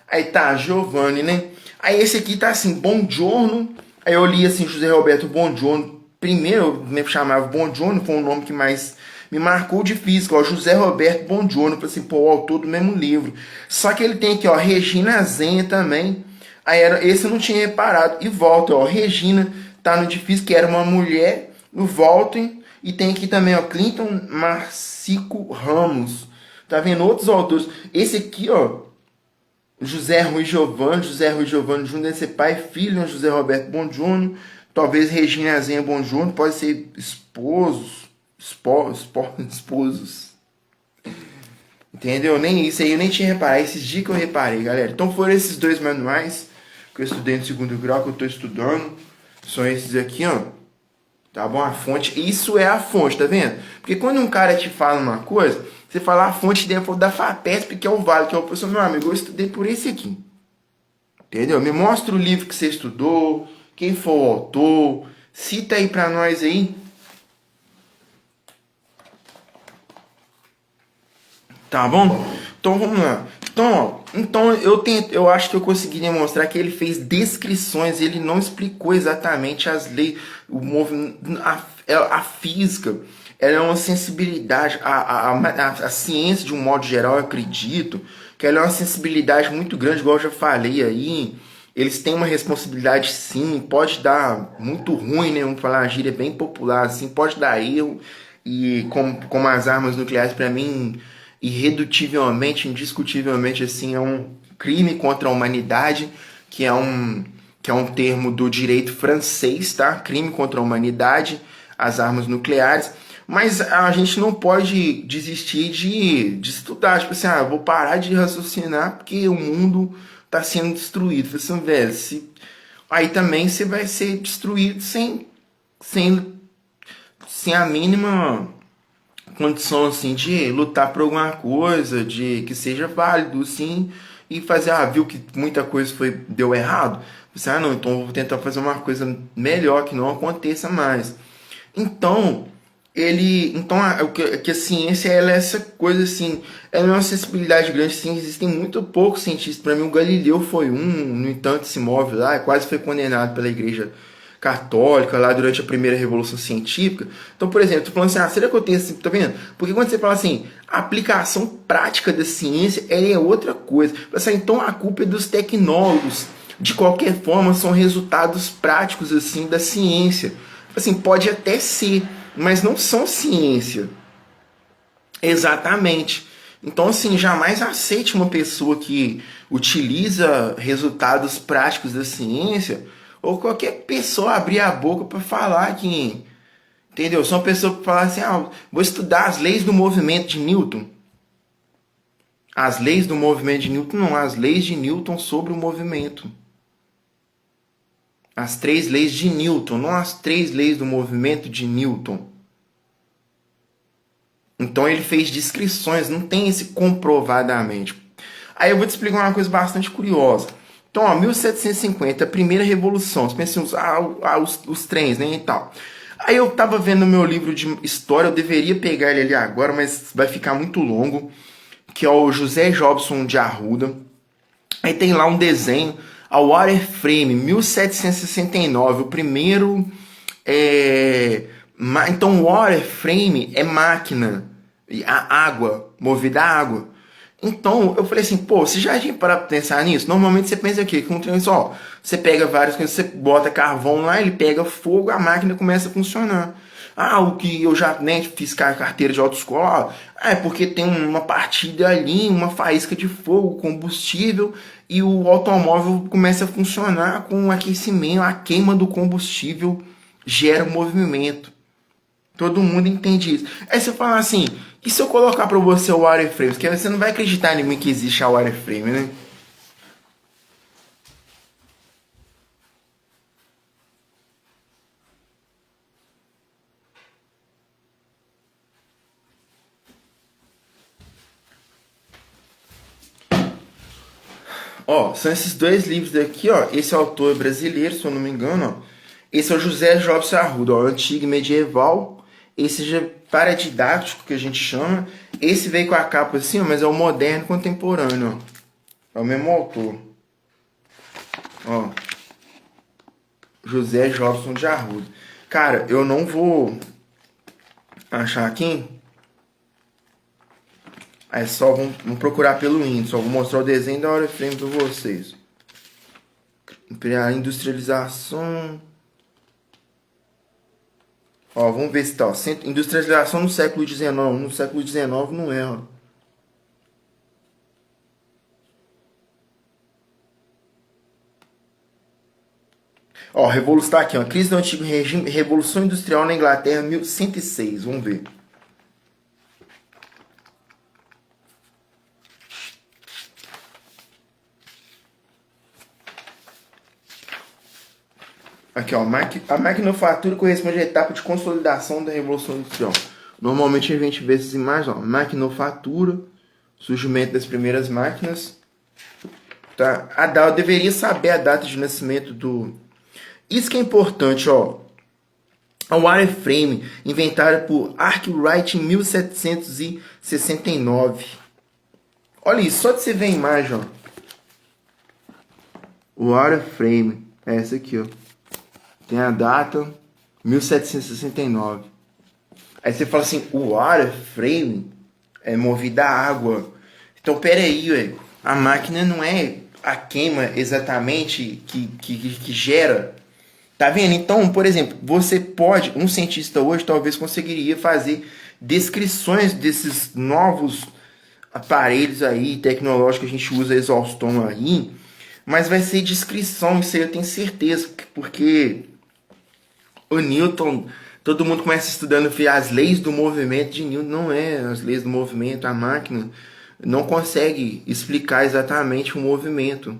Aí tá, Giovanni, né? Aí esse aqui tá assim, Bongiorno. Aí eu li assim, José Roberto Bongiorno. Primeiro eu me chamava Bongiorno, foi um nome que mais me marcou de física, ó, José Roberto Bongiorno, para assim, pô, o autor do mesmo livro. Só que ele tem aqui, ó, Regina Zenha também. Aí esse eu não tinha reparado. E volta, ó, Regina tá no de física, que era uma mulher, no Voltem. E tem aqui também, ó, Clinton Marcico Ramos. Tá vendo? Outros autores. Esse aqui, ó, José Ruiz Giovanni Júnior deve ser pai e filho, né? José Roberto Bongiorno. Talvez Regina Zenha Bongiorno, pode ser esposos. Esposos. Entendeu? Nem isso aí eu nem tinha reparado. Esses dias que eu reparei, galera. Então foram esses dois manuais que eu estudei no segundo grau, que eu tô estudando. São esses aqui, ó. Tá bom? A fonte. Isso é a fonte, tá vendo? Porque quando um cara te fala uma coisa, você fala a fonte dentro da FAPESP, que é o Vale, que é o professor, meu amigo, eu estudei por esse aqui. Entendeu? Me mostra o livro que você estudou, quem foi o autor, cita aí pra nós aí. Tá bom? Então vamos lá. Então eu acho que eu consegui demonstrar que ele fez descrições, ele não explicou exatamente as leis, o movimento, a física. Ela é uma sensibilidade, a ciência de um modo geral, eu acredito que ela é uma sensibilidade muito grande, igual eu já falei aí. Eles têm uma responsabilidade, sim, pode dar muito ruim, né? Vamos falar uma gíria bem popular, assim, pode dar erro. E como as armas nucleares, para mim, irredutivelmente, indiscutivelmente, assim, é um crime contra a humanidade, que é um termo do direito francês, tá? Crime contra a humanidade, as armas nucleares. Mas a gente não pode desistir de estudar. Tipo assim, vou parar de raciocinar porque o mundo está sendo destruído. Falei assim, velho, aí também você vai ser destruído sem a mínima condição assim de lutar por alguma coisa, de que seja válido, sim, e fazer, viu que muita coisa deu errado. Você, não, então vou tentar fazer uma coisa melhor, que não aconteça mais. Então, que a ciência ela é essa coisa assim, ela é uma sensibilidade grande, sim, existem muito poucos cientistas. Para mim, o Galileu foi um, no entanto, se move lá, quase foi condenado pela Igreja católica lá durante a primeira Revolução Científica. Então, por exemplo, tô falando assim, será que eu tenho assim, tá vendo? Porque quando você fala assim, a aplicação prática da ciência, ela é outra coisa. Assim, então a culpa é dos tecnólogos. De qualquer forma, são resultados práticos assim da ciência. Assim, pode até ser, mas não são ciência. Exatamente. Então, assim, jamais aceite uma pessoa que utiliza resultados práticos da ciência ou qualquer pessoa abrir a boca para falar que, entendeu? São pessoas que falam assim, vou estudar as leis do movimento de Newton. As leis do movimento de Newton não, as leis de Newton sobre o movimento. As 3 leis de Newton, não as 3 leis do movimento de Newton. Então ele fez descrições, não tem esse comprovadamente. Aí eu vou te explicar uma coisa bastante curiosa. Então, ó, 1750, a primeira revolução. Você pensa os trens, né, e tal. Aí eu tava vendo no meu livro de história, eu deveria pegar ele ali agora, mas vai ficar muito longo, que é o José Jobson de Arruda. Aí tem lá um desenho, a Wireframe, 1769, o primeiro... Então, wireframe é máquina, a água, movida a água. Então, eu falei assim, pô, você já tinha parado pra pensar nisso? Normalmente você pensa o quê? Que um trem só, você pega várias coisas, você bota carvão lá, ele pega fogo, a máquina começa a funcionar. O que eu já fiz carteira de autoescola, é porque tem uma partida ali, uma faísca de fogo, combustível, e o automóvel começa a funcionar com o aquecimento, a queima do combustível gera movimento. Todo mundo entende isso. Aí você fala assim, e se eu colocar para você o wireframe? Porque você não vai acreditar em mim que existe a wireframe, né? Ó, são esses 2 livros daqui, ó. Esse autor é brasileiro, se eu não me engano, ó. Esse é o José Jobson Arruda, ó, antigo e medieval. Esse já é paradidático, que a gente chama. Esse veio com a capa assim, ó, mas é o moderno contemporâneo, ó. É o mesmo autor. Ó. José Jobson de Arruda. Cara, eu não vou achar aqui. É só, vamos procurar pelo índice. Vou mostrar o desenho da wireframe para vocês. A industrialização. Ó, vamos ver se tá. Ó. Industrialização no século XIX. No século XIX não é, ó. Ó, Revolução tá aqui, ó. Crise do Antigo Regime, Revolução Industrial na Inglaterra, 1106. Vamos ver. Aqui, ó, a maquinofatura corresponde à etapa de consolidação da Revolução Industrial. Normalmente a gente vê essas imagens, ó, maquinofatura, surgimento das primeiras máquinas. Tá? Eu deveria saber a data de nascimento do... Isso que é importante, ó. A wireframe, inventada por Arkwright em 1769. Olha isso, só de você ver a imagem, ó. O wireframe é essa aqui, ó. Tem a data 1769. Aí você fala assim, o wireframe é movido a água. Então, peraí, ué. A máquina não é a queima exatamente que gera. Tá vendo? Então, por exemplo, você pode, um cientista hoje talvez conseguiria fazer descrições desses novos aparelhos aí, tecnológicos que a gente usa exaustão aí, mas vai ser descrição, isso aí eu tenho certeza, porque o Newton, todo mundo começa estudando as leis do movimento de Newton, não é as leis do movimento, a máquina não consegue explicar exatamente o movimento,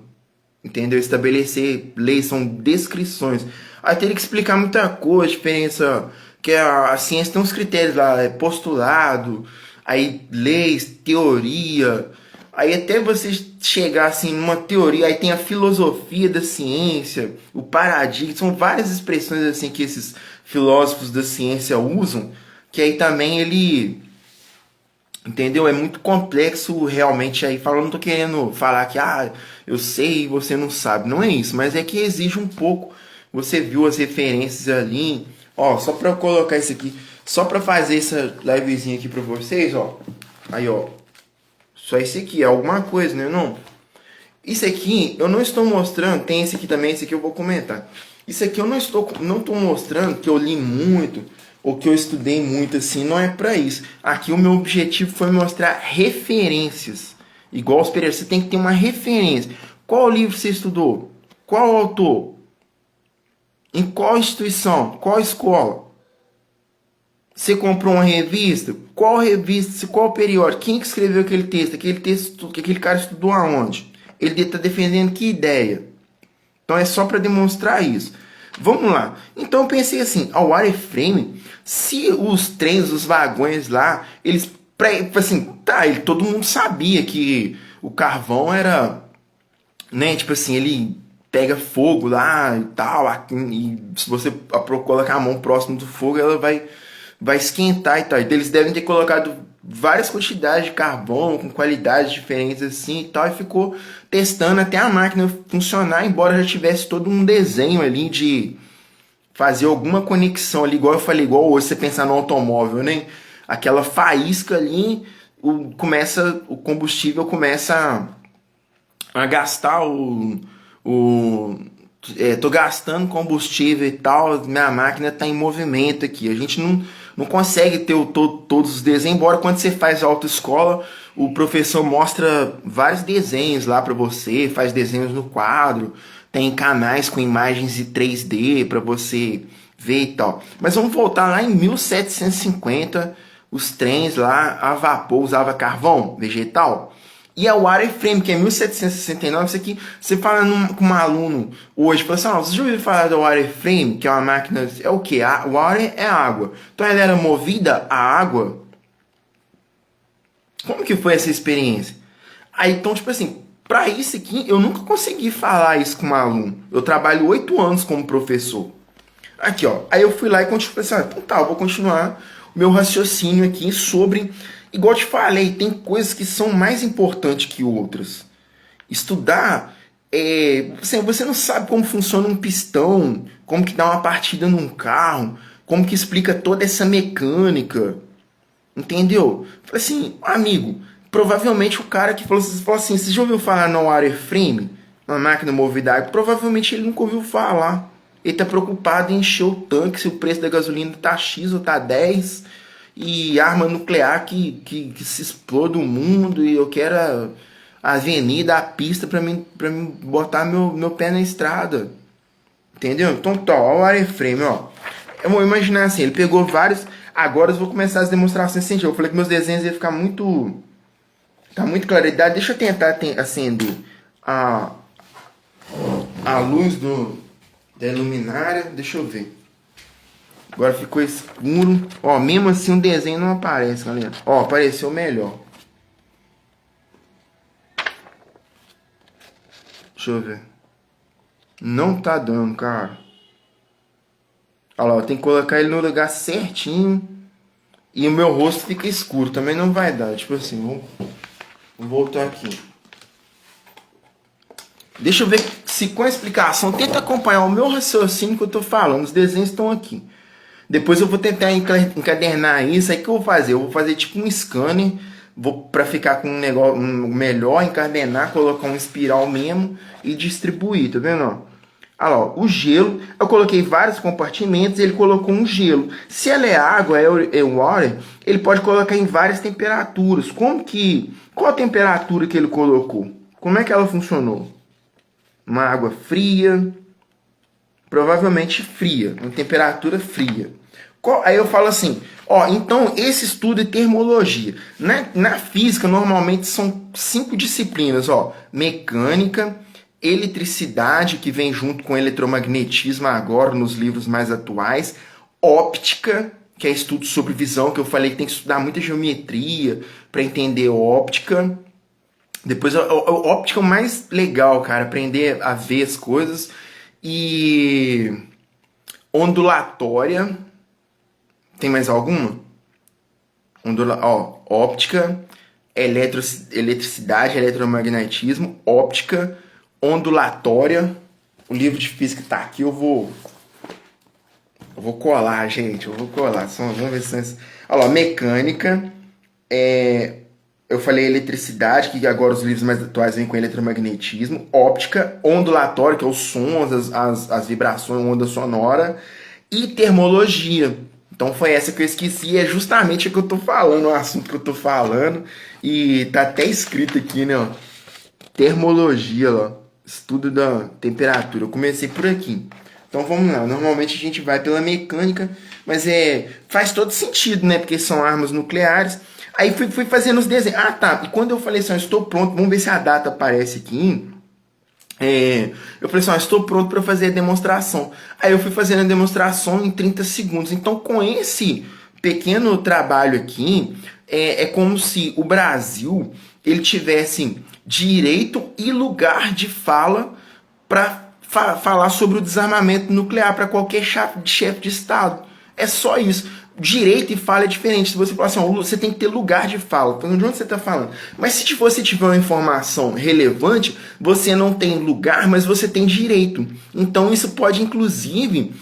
entendeu? Estabelecer leis, são descrições. Aí teria que explicar muita coisa, diferença, que a ciência tem uns critérios lá, postulado, aí leis, teoria, aí até você chegar assim numa teoria, aí tem a filosofia da ciência, o paradigma, são várias expressões assim que esses filósofos da ciência usam, que aí também ele, entendeu? É muito complexo realmente aí, falando, não tô querendo falar que eu sei e você não sabe, não é isso, mas é que exige um pouco você viu as referências ali. Ó, só pra eu colocar isso aqui, só pra fazer essa livezinha aqui pra vocês, ó. Aí, ó. Só isso aqui, é alguma coisa, né, não? Isso aqui eu não estou mostrando, tem esse aqui também, esse aqui eu vou comentar. Isso aqui eu não estou mostrando que eu li muito ou que eu estudei muito assim, não é pra isso. Aqui o meu objetivo foi mostrar referências. Igual os Pereira, você tem que ter uma referência. Qual livro você estudou? Qual autor? Em qual instituição? Qual escola? Você comprou uma revista? Qual revista? Qual periódico? Quem que escreveu aquele texto? Aquele texto, aquele cara estudou aonde? Ele está defendendo que ideia? Então é só para demonstrar isso. Vamos lá. Então eu pensei assim, ao wireframe, se os trens, os vagões lá, eles assim, tá, todo mundo sabia que o carvão era, né, tipo assim, ele pega fogo lá e tal, e se você colocar a mão próximo do fogo, ela vai esquentar e tal. Então eles devem ter colocado várias quantidades de carvão com qualidades diferentes assim e tal, e ficou testando até a máquina funcionar, embora já tivesse todo um desenho ali de fazer alguma conexão ali, igual eu falei, igual hoje você pensar no automóvel, né? Aquela faísca ali, o combustível começa a gastar tô gastando combustível e tal, minha máquina está em movimento aqui. A gente não consegue ter todos os desenhos, embora quando você faz autoescola, o professor mostra vários desenhos lá para você, faz desenhos no quadro, tem canais com imagens em 3D para você ver e tal. Mas vamos voltar lá em 1750, os trens lá a vapor usava carvão vegetal. E a wireframe, que é 1769, isso aqui, você fala com um aluno hoje, fala assim, você já ouviu falar da wireframe, que é uma máquina, é o que? O water é água. Então ela era movida a água. Como que foi essa experiência? Aí, então, tipo assim, para isso aqui, eu nunca consegui falar isso com um aluno. Eu trabalho 8 anos como professor. Aqui, ó. Aí eu fui lá e continuei pensando, então tá, eu vou continuar o meu raciocínio aqui sobre... Igual eu te falei, tem coisas que são mais importantes que outras. Estudar, você não sabe como funciona um pistão, como que dá uma partida num carro, como que explica toda essa mecânica, entendeu? Falei assim, amigo, provavelmente o cara que falou assim, você já ouviu falar no wireframe, uma máquina movida a água? Provavelmente ele nunca ouviu falar. Ele tá preocupado em encher o tanque, se o preço da gasolina tá X ou tá 10, e arma nuclear que se exploda o mundo, e eu quero a avenida, a pista para mim botar meu pé na estrada. Entendeu? Então tá, ó, o wireframe, ó. Eu vou imaginar assim, ele pegou vários. Agora eu vou começar as demonstrações científicas. Eu falei que meus desenhos iam ficar muito. Tá muito claridade. Deixa eu tentar acender a luz da luminária. Deixa eu ver. Agora ficou escuro. Ó, mesmo assim o desenho não aparece, galera. Ó, apareceu melhor. Deixa eu ver. Não tá dando, cara. Olha lá, eu tenho que colocar ele no lugar certinho. E o meu rosto fica escuro. Também não vai dar. Tipo assim, vamos voltar aqui. Deixa eu ver se com a explicação tenta acompanhar o meu raciocínio que eu tô falando. Os desenhos estão aqui. Depois eu vou tentar encadernar isso. Aí que eu vou fazer? Eu vou fazer tipo um scanner. Para ficar com um negócio melhor, encadenar, colocar um espiral mesmo e distribuir, tá vendo? Olha lá, o gelo, eu coloquei vários compartimentos, ele colocou um gelo. Se ela é água, é water, ele pode colocar em várias temperaturas. Qual a temperatura que ele colocou? Como é que ela funcionou? Uma água fria, provavelmente fria, uma temperatura fria. Aí eu falo assim, ó, então esse estudo é termologia. Na física, normalmente são 5 disciplinas, ó, mecânica, eletricidade, que vem junto com eletromagnetismo agora nos livros mais atuais, óptica, que é estudo sobre visão, que eu falei que tem que estudar muita geometria para entender óptica. Depois, a óptica é o mais legal, cara, aprender a ver as coisas. E ondulatória. Tem mais alguma? Óptica, eletricidade, eletromagnetismo, óptica, ondulatória. O livro de física tá aqui, eu vou colar, gente. Eu vou colar. Vamos ver se... Olha lá, mecânica. Eu falei eletricidade, que agora os livros mais atuais vêm com eletromagnetismo. Óptica, ondulatório, que é os sons, as vibrações, onda sonora. E termologia. Então foi essa que eu esqueci. É justamente o que eu tô falando, o assunto que eu tô falando. E tá até escrito aqui, né? Ó. Termologia, ó. Estudo da temperatura. Eu comecei por aqui. Então vamos lá. Normalmente a gente vai pela mecânica, mas faz todo sentido, né? Porque são armas nucleares. Aí fui fazendo os desenhos. Ah, tá. E quando eu falei assim, estou pronto, vamos ver se a data aparece aqui. Eu falei assim, estou pronto para fazer a demonstração. Aí eu fui fazendo a demonstração em 30 segundos. Então, com esse pequeno trabalho aqui, é como se o Brasil ele tivesse direito e lugar de fala para falar sobre o desarmamento nuclear para qualquer chefe de Estado. É só isso. Direito e fala é diferente. Se você falar assim, você tem que ter lugar de fala. Então, de onde você está falando? Mas se você tiver uma informação relevante, você não tem lugar, mas você tem direito. Então, isso pode, inclusive,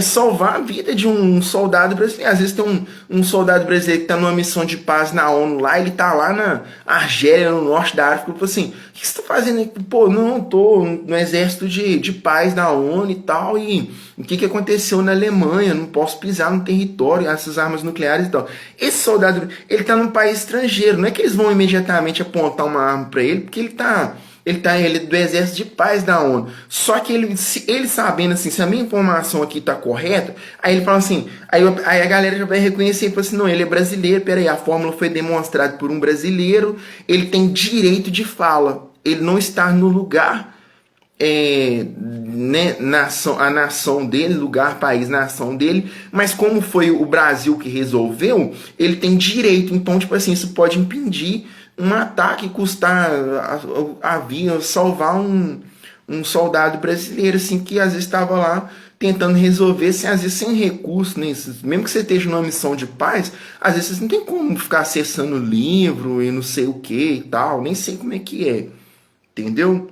salvar a vida de um soldado brasileiro. Às vezes tem um soldado brasileiro que está numa missão de paz na ONU lá, ele está lá na Argélia, no norte da África, e assim, o que você está fazendo aqui? Pô, não, tô no exército de paz da ONU e tal, e o que aconteceu na Alemanha? Não posso pisar no território, essas armas nucleares e tal. Esse soldado, ele está num país estrangeiro, não é que eles vão imediatamente apontar uma arma para ele, porque ele é do exército de paz da ONU. Só que ele sabendo assim, se a minha informação aqui tá correta, aí ele fala assim, aí a galera já vai reconhecer e fala assim, não, ele é brasileiro, peraí, a fórmula foi demonstrada por um brasileiro, ele tem direito de fala, ele não está no lugar, né, a nação dele, lugar, país, nação dele, mas como foi o Brasil que resolveu, ele tem direito, então, tipo assim, isso pode impedir um ataque, custar a vida, salvar um soldado brasileiro, assim, que às vezes estava lá tentando resolver, assim, às vezes sem recurso, né? Mesmo que você esteja numa missão de paz, às vezes você não tem como ficar acessando livro e não sei o que e tal, nem sei como é que é, entendeu?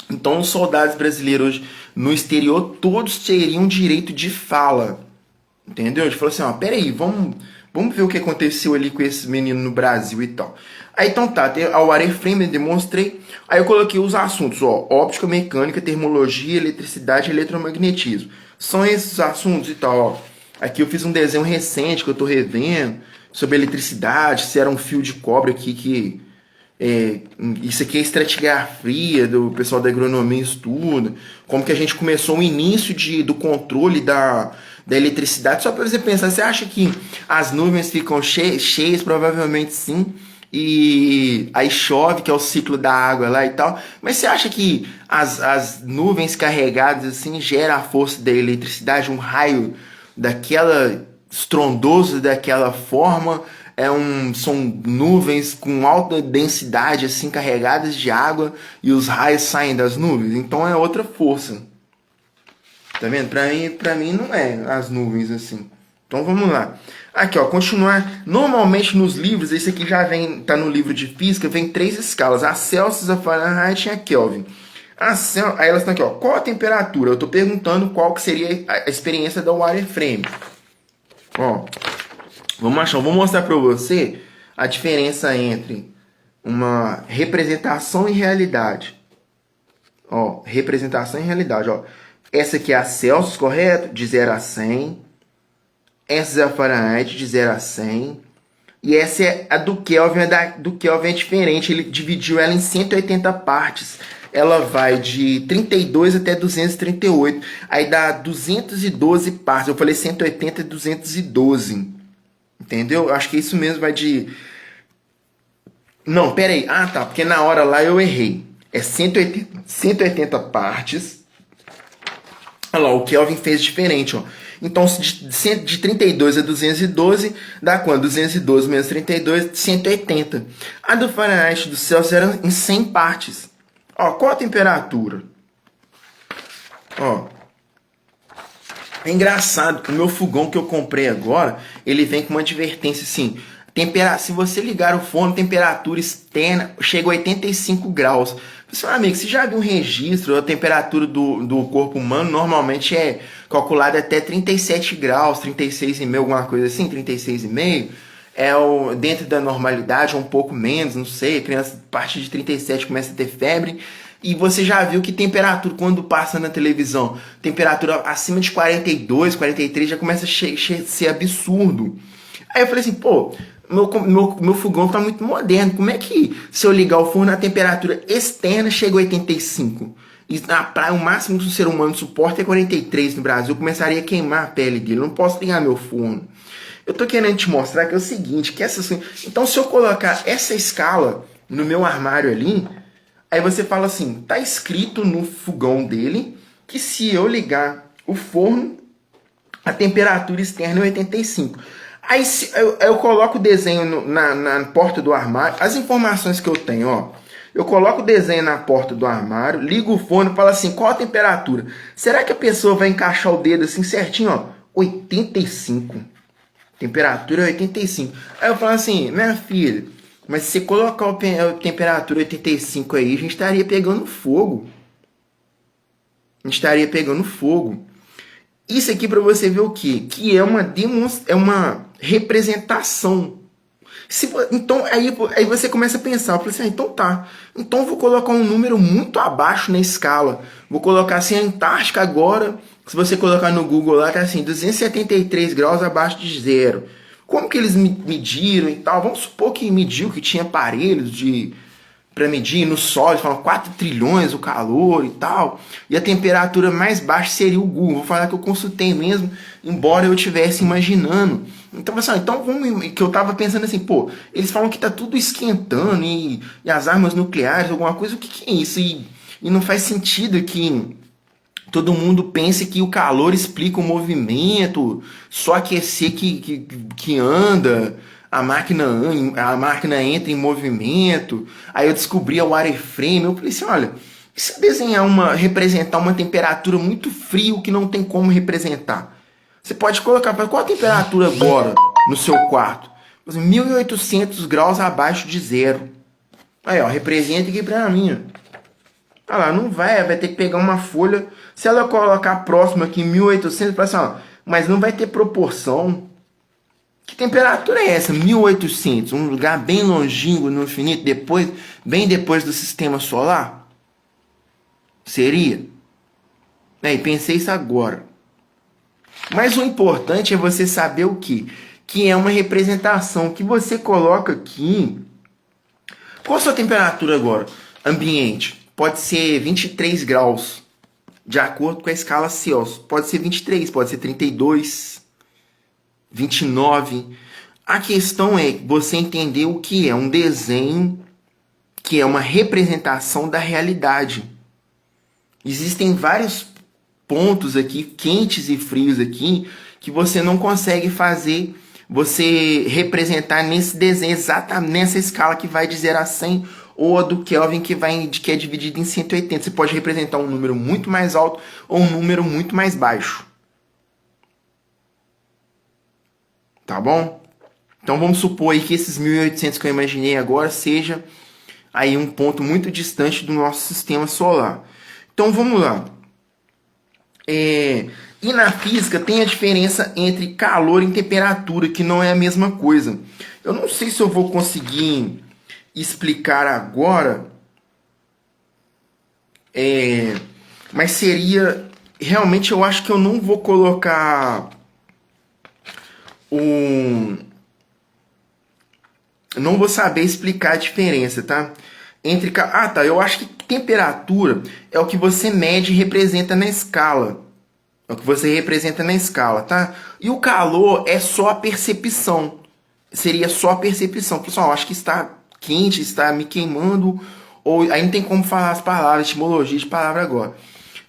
Então os soldados brasileiros hoje no exterior, todos teriam direito de fala, entendeu? A gente falou assim, peraí, vamos ver o que aconteceu ali com esse menino no Brasil e tal. Aí então tá, o wireframe eu demonstrei, aí eu coloquei os assuntos, óptica, mecânica, termologia, eletricidade e eletromagnetismo. São esses assuntos e tal, Aqui eu fiz um desenho recente que eu tô revendo sobre eletricidade, se era um fio de cobre aqui que... isso aqui é estratigrafia do pessoal da agronomia estuda, como que a gente começou o início do controle da eletricidade. Só para você pensar, você acha que as nuvens ficam cheias? Provavelmente sim. E aí chove, que é o ciclo da água lá e tal. Mas você acha que as nuvens carregadas assim geram a força da eletricidade, um raio daquela estrondoso daquela forma? São nuvens com alta densidade, assim, carregadas de água, e os raios saem das nuvens. Então é outra força. Tá vendo? Pra mim não é as nuvens assim. Então vamos lá. Aqui, continuar. Normalmente nos livros, esse aqui já tá no livro de física, vem 3 escalas: a Celsius, a Fahrenheit e a Kelvin. Aí elas estão aqui, qual a temperatura? Eu tô perguntando qual que seria a experiência do wireframe. Vou mostrar para você a diferença entre uma representação e realidade. Representação e realidade. Essa aqui é a Celsius, correto? De 0 a 100. Essa é a Fahrenheit, de 0 a 100. E essa é a do Kelvin. Do Kelvin é diferente. Ele dividiu ela em 180 partes. Ela vai de 32 até 238. Aí dá 212 partes. Eu falei 180 e 212. Entendeu? Acho que isso mesmo vai de... Não, pera aí. Tá. Porque na hora lá eu errei. É 180 partes. Olha lá, o Kelvin fez diferente, Então, de 32 a 212, dá quanto? 212 menos 32, 180. A do Fahrenheit do Celsius era em 100 partes. Qual a temperatura? É engraçado que o meu fogão que eu comprei agora, ele vem com uma advertência assim: Se você ligar o forno, temperatura externa chega a 85 graus. Pessoal, amigo, você já viu um registro? A temperatura do corpo humano normalmente é calculada até 37 graus, 36,5, alguma coisa assim, 36,5. Dentro da normalidade, um pouco menos, não sei. A criança, a partir de 37 começa a ter febre. E você já viu que temperatura, quando passa na televisão, temperatura acima de 42, 43, já começa a ser absurdo. Aí eu falei assim, pô, meu fogão tá muito moderno. Como é que, se eu ligar o forno, a temperatura externa chega a 85? E na praia, o máximo que o ser humano suporta é 43 no Brasil. Eu começaria a queimar a pele dele. Eu não posso ligar meu forno. Eu tô querendo te mostrar que é o seguinte, então se eu colocar essa escala no meu armário ali, aí você fala assim, tá escrito no fogão dele que se eu ligar o forno, a temperatura externa é 85. Aí eu coloco o desenho na porta do armário, as informações que eu tenho, ó. Eu coloco o desenho na porta do armário, ligo o forno e falo assim, qual a temperatura? Será que a pessoa vai encaixar o dedo assim certinho, ó? 85. Temperatura 85. Aí eu falo assim, minha filha, mas se você colocar a temperatura 85 aí, a gente estaria pegando fogo. A gente estaria pegando fogo. Isso aqui para você ver o quê? Que é uma representação. Então aí você começa a pensar, eu falei assim, então tá. Então eu vou colocar um número muito abaixo na escala. Vou colocar assim a Antártica agora. Se você colocar no Google lá, tá assim, 273 graus abaixo de zero. Como que eles mediram e tal? Vamos supor que mediu, que tinha aparelhos para medir no sol, eles falam 4 trilhões o calor e tal. E a temperatura mais baixa seria o Google. Vou falar que eu consultei mesmo, embora eu estivesse imaginando. Então, pessoal, que eu tava pensando assim, pô, eles falam que tá tudo esquentando e as armas nucleares, alguma coisa, o que é isso? E não faz sentido que todo mundo pensa que o calor explica o movimento, só aquecer que anda, a máquina entra em movimento. Aí eu descobri o wireframe, eu falei assim, olha, e se eu desenhar representar uma temperatura muito frio que não tem como representar? Você pode colocar, qual a temperatura agora no seu quarto? 1800 graus abaixo de zero. Aí, ó, representa aqui pra mim, ó. Ah lá, não vai ter que pegar uma folha. Se ela colocar próximo aqui, 1800, fala assim, ó, mas não vai ter proporção. Que temperatura é essa? 1800, um lugar bem longínquo no infinito, bem depois do sistema solar? Seria? E pensei isso agora. Mas o importante é você saber o quê? Que é uma representação que você coloca aqui. Qual a sua temperatura agora? Ambiente. Pode ser 23 graus, de acordo com a escala Celsius. Pode ser 23, pode ser 32, 29. A questão é você entender o que é um desenho, que é uma representação da realidade. Existem vários pontos aqui, quentes e frios aqui, que você não consegue fazer, você representar nesse desenho, exatamente nessa escala que vai de 0 a 100, ou a do Kelvin que é dividido em 180. Você pode representar um número muito mais alto ou um número muito mais baixo. Tá bom? Então vamos supor aí que esses 1800 que eu imaginei agora seja aí um ponto muito distante do nosso sistema solar. Então vamos lá. E na física tem a diferença entre calor e temperatura, que não é a mesma coisa. Eu não sei se eu vou conseguir explicar agora, mas seria realmente, eu acho que eu não vou colocar não vou saber explicar a diferença, tá? Eu acho que temperatura é o que você mede e representa na escala. É o que você representa na escala, tá? E o calor é só a percepção. Seria só a percepção. Pessoal, acho que está quente, está me queimando, ou aí não tem como falar as palavras, etimologia de palavra agora.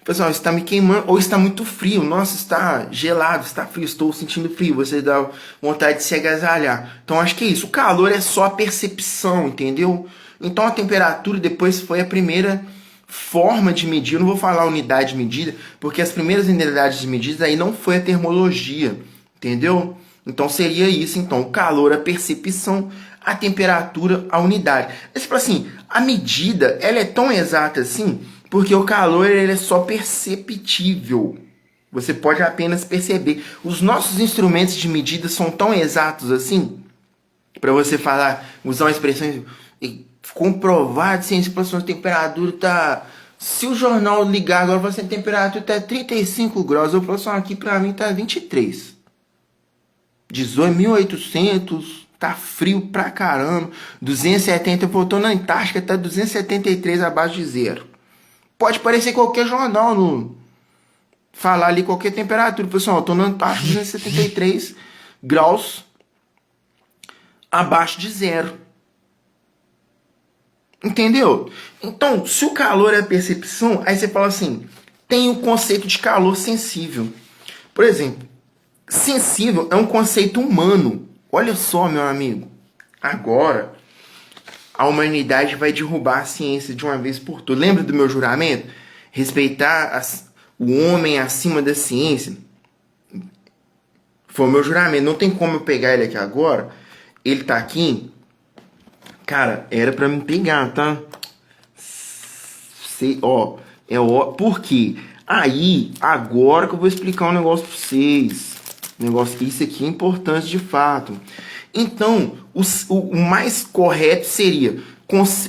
Pessoal, está me queimando, ou está muito frio, nossa, está gelado, está frio, estou sentindo frio, você dá vontade de se agasalhar. Então acho que é isso, o calor é só a percepção, entendeu? Então a temperatura depois foi a primeira forma de medir, eu não vou falar unidade de medida, porque as primeiras unidades de medida aí não foi a termologia, entendeu? Então seria isso, então, o calor, a percepção, a temperatura, a unidade. Mas, tipo assim, a medida, ela é tão exata assim, porque o calor, ele é só perceptível. Você pode apenas perceber. Os nossos instrumentos de medida são tão exatos assim, para você falar, usar uma expressão comprovado, ciência, a temperatura tá... Se o jornal ligar agora, você a temperatura tá 35 graus, eu falo assim, aqui pra mim tá 23. 18.800, tá frio pra caramba. 270, eu tô na Antártica, tá 273 abaixo de zero. Pode parecer qualquer jornal, no falar ali qualquer temperatura. Pessoal, eu tô na Antártica, 273 graus abaixo de zero. Entendeu? Então, se o calor é a percepção, aí você fala assim, tem o conceito de calor sensível. Por exemplo, sensível é um conceito humano. Olha só, meu amigo. Agora, a humanidade vai derrubar a ciência de uma vez por todas. Lembra do meu juramento? Respeitar o homem acima da ciência. Foi o meu juramento. Não tem como eu pegar ele aqui agora. Ele tá aqui. Cara, era pra me pegar, tá? Sei, ó. Por quê? Aí, agora que eu vou explicar um negócio pra vocês. Isso aqui é importante de fato. Então, o mais correto seria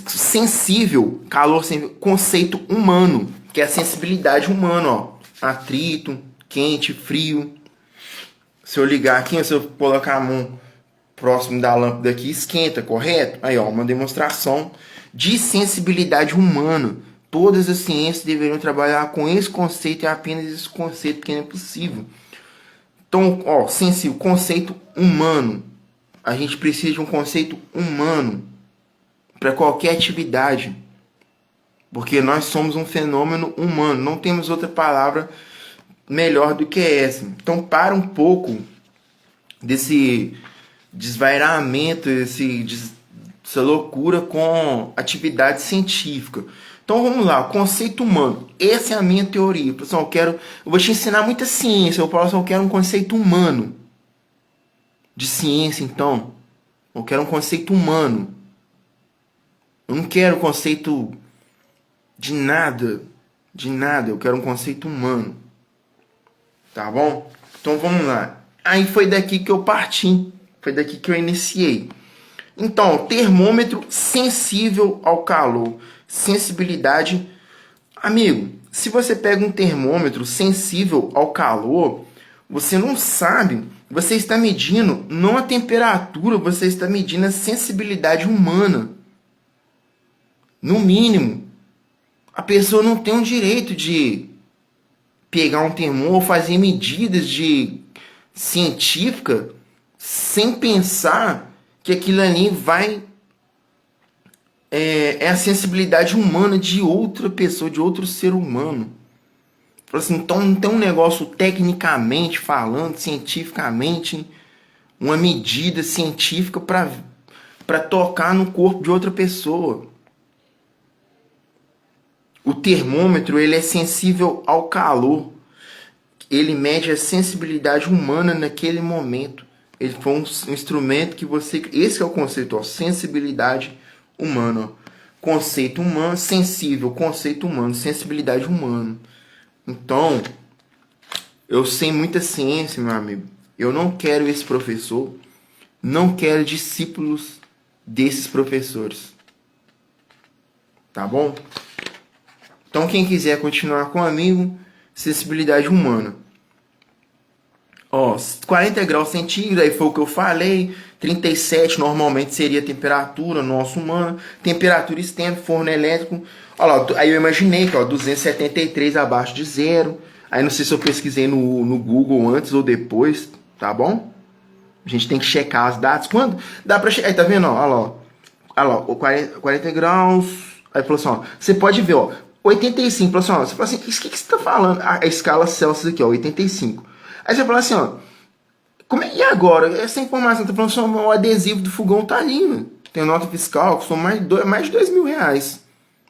sensível, calor sensível, conceito humano, que é a sensibilidade humana, ó. Atrito, quente, frio. Se eu ligar aqui, se eu colocar a mão próximo da lâmpada aqui, esquenta, correto? Aí, ó, uma demonstração de sensibilidade humana. Todas as ciências deveriam trabalhar com esse conceito e apenas esse conceito, porque não é possível. Então, ó, sensível, conceito humano. A gente precisa de um conceito humano para qualquer atividade. Porque nós somos um fenômeno humano. Não temos outra palavra melhor do que essa. Então, para um pouco desse desvairamento, essa loucura com atividade científica. Então vamos lá, conceito humano. Essa é a minha teoria. Pessoal, eu vou te ensinar muita ciência. Eu quero um conceito humano de ciência, então. Eu quero um conceito humano. Eu não quero conceito de nada. De nada. Eu quero um conceito humano. Tá bom? Então vamos lá. Aí foi daqui que eu parti. Foi daqui que eu iniciei. Então, termômetro sensível ao calor. Sensibilidade. Amigo, se você pega um termômetro sensível ao calor, você não sabe, você está medindo não a temperatura, você está medindo a sensibilidade humana. No mínimo, a pessoa não tem o direito de pegar um termômetro ou fazer medidas científicas sem pensar que aquilo ali é a sensibilidade humana de outra pessoa, de outro ser humano. Assim, então não tem um negócio tecnicamente falando, cientificamente, uma medida científica para tocar no corpo de outra pessoa. O termômetro, ele é sensível ao calor. Ele mede a sensibilidade humana naquele momento. Ele foi um instrumento que você... Esse é o conceito, ó, sensibilidade humana. Conceito humano, sensível, conceito humano, sensibilidade humana. Então, eu sei muita ciência, meu amigo. Eu não quero esse professor. Não quero discípulos desses professores. Tá bom? Então, quem quiser continuar comigo, sensibilidade humana. Ó, 40 graus centígrados, aí foi o que eu falei. 37 normalmente seria a temperatura nossa humana. Temperatura externa, forno elétrico. Olha lá, aí eu imaginei que ó, 273 abaixo de zero. Aí não sei se eu pesquisei no Google antes ou depois, tá bom? A gente tem que checar as datas. Quando? Dá pra checar. Aí tá vendo? Ó, olha lá. Olha lá, 40 graus. Aí falou assim, ó. Você pode ver, ó. 85. Falou assim, ó. Você fala assim, o que você tá falando? A escala Celsius aqui, ó. 85. Aí você fala assim, ó. E agora? Essa informação tá falando assim, o adesivo do fogão tá ali, né? Tem nota fiscal, custou mais de R$2.000.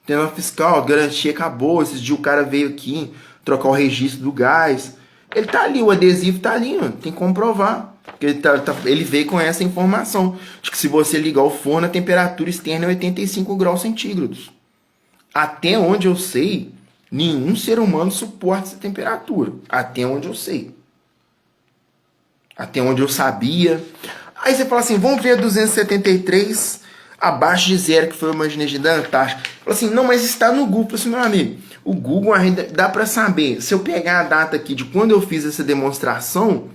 Tem nota fiscal, garantia acabou. Esses dias o cara veio aqui trocar o registro do gás. Ele tá ali, o adesivo tá ali, mano. Tem que comprovar. Porque ele veio com essa informação de que se você ligar o forno, a temperatura externa é 85 graus centígrados. Até onde eu sei, nenhum ser humano suporta essa temperatura. Até onde eu sei. Até onde eu sabia. Aí você fala assim, vamos ver 273 abaixo de zero, que foi uma energia da Antártica. Fala assim, não, mas está no Google. Assim, meu amigo, o Google ainda dá para saber. Se eu pegar a data aqui de quando eu fiz essa demonstração,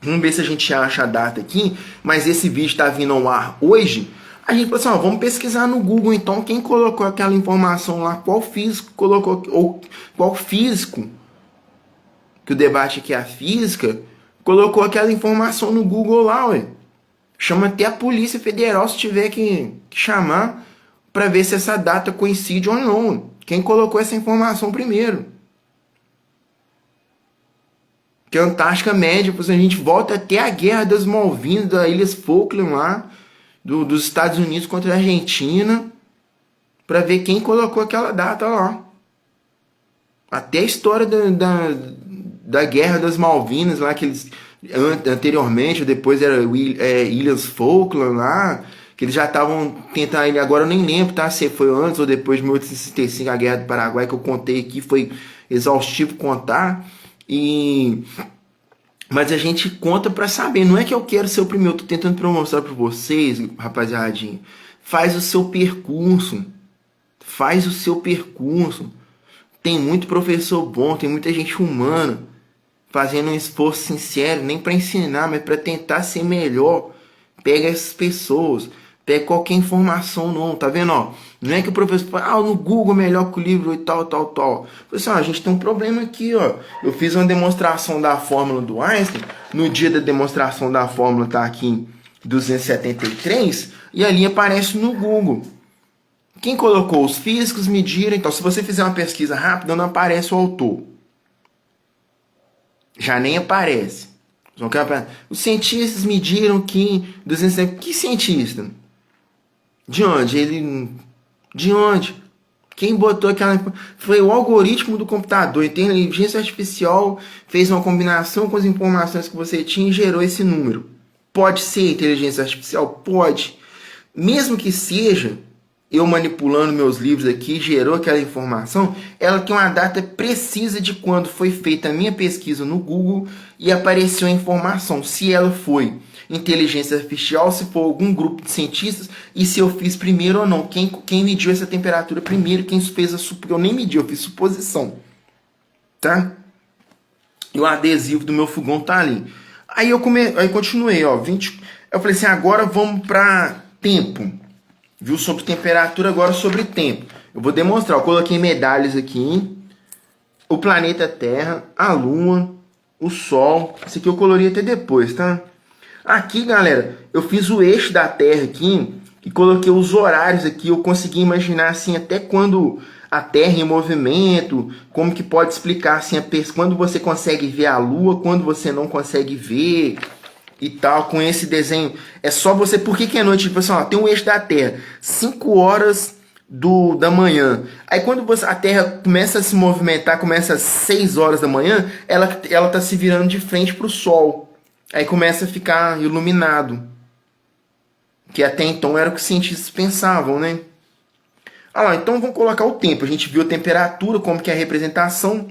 vamos ver se a gente acha a data aqui, mas esse vídeo está vindo ao ar hoje. A gente falou assim, ó, vamos pesquisar no Google, então, quem colocou aquela informação lá, qual físico colocou, ou qual físico, que o debate aqui é a física, colocou aquela informação no Google lá, ué. Chama até a Polícia Federal se tiver que chamar para ver se essa data coincide ou não. Quem colocou essa informação primeiro? Que a Antártica Média, a gente volta até a Guerra das Malvinas, das Ilhas Falkland lá, dos Estados Unidos contra a Argentina, para ver quem colocou aquela data lá. Até a história da Guerra das Malvinas lá, que eles anteriormente, depois era Ilhas Falkland lá, que eles já estavam tentando, agora eu nem lembro, tá? Se foi antes ou depois de 1865, a Guerra do Paraguai, que eu contei aqui, foi exaustivo contar. Mas a gente conta pra saber, não é que eu quero ser o primeiro, eu tô tentando mostrar pra vocês, rapaziadinha. Faz o seu percurso. Faz o seu percurso. Tem muito professor bom, tem muita gente humana fazendo um esforço sincero, nem para ensinar, mas para tentar ser melhor. Pega essas pessoas, pega qualquer informação, não, tá vendo, ó? Não é que o professor fala, no Google é melhor que o livro e tal. Pessoal, a gente tem um problema aqui, ó. Eu fiz uma demonstração da fórmula do Einstein, no dia da demonstração da fórmula tá aqui em 273, e ali aparece no Google. Quem colocou? Os físicos mediram, então se você fizer uma pesquisa rápida, não aparece o autor. Já nem aparece. Os cientistas mediram que 270. Que cientista? De onde? De onde? Quem botou aquela... Foi o algoritmo do computador. A inteligência artificial fez uma combinação com as informações que você tinha e gerou esse número. Pode ser inteligência artificial? Pode. Mesmo que seja, eu manipulando meus livros aqui, gerou aquela informação, ela tem uma data precisa de quando foi feita a minha pesquisa no Google e apareceu a informação. Se ela foi inteligência artificial, se for algum grupo de cientistas, e se eu fiz primeiro ou não. Quem mediu essa temperatura primeiro, quem fez eu nem medi, eu fiz suposição. Tá? E o adesivo do meu fogão tá ali. Aí aí continuei, ó, 20, eu falei assim, agora vamos para tempo. Viu sobre temperatura, agora sobre tempo. Eu vou demonstrar. Eu coloquei medalhas aqui. O planeta Terra, a Lua, o Sol. Isso aqui eu colori até depois, tá? Aqui, galera, eu fiz o eixo da Terra aqui e coloquei os horários aqui. Eu consegui imaginar assim até quando a Terra em movimento, como que pode explicar assim quando você consegue ver a Lua, quando você não consegue ver e tal, com esse desenho. É só você... Por que é noite? Tipo assim, ó, tem um eixo da Terra, 5 horas da manhã. Aí quando a Terra começa a se movimentar, começa às 6 horas da manhã, ela tá se virando de frente pro Sol. Aí começa a ficar iluminado. Que até então era o que os cientistas pensavam, né? Ah lá, então vamos colocar o tempo. A gente viu a temperatura, como que é a representação.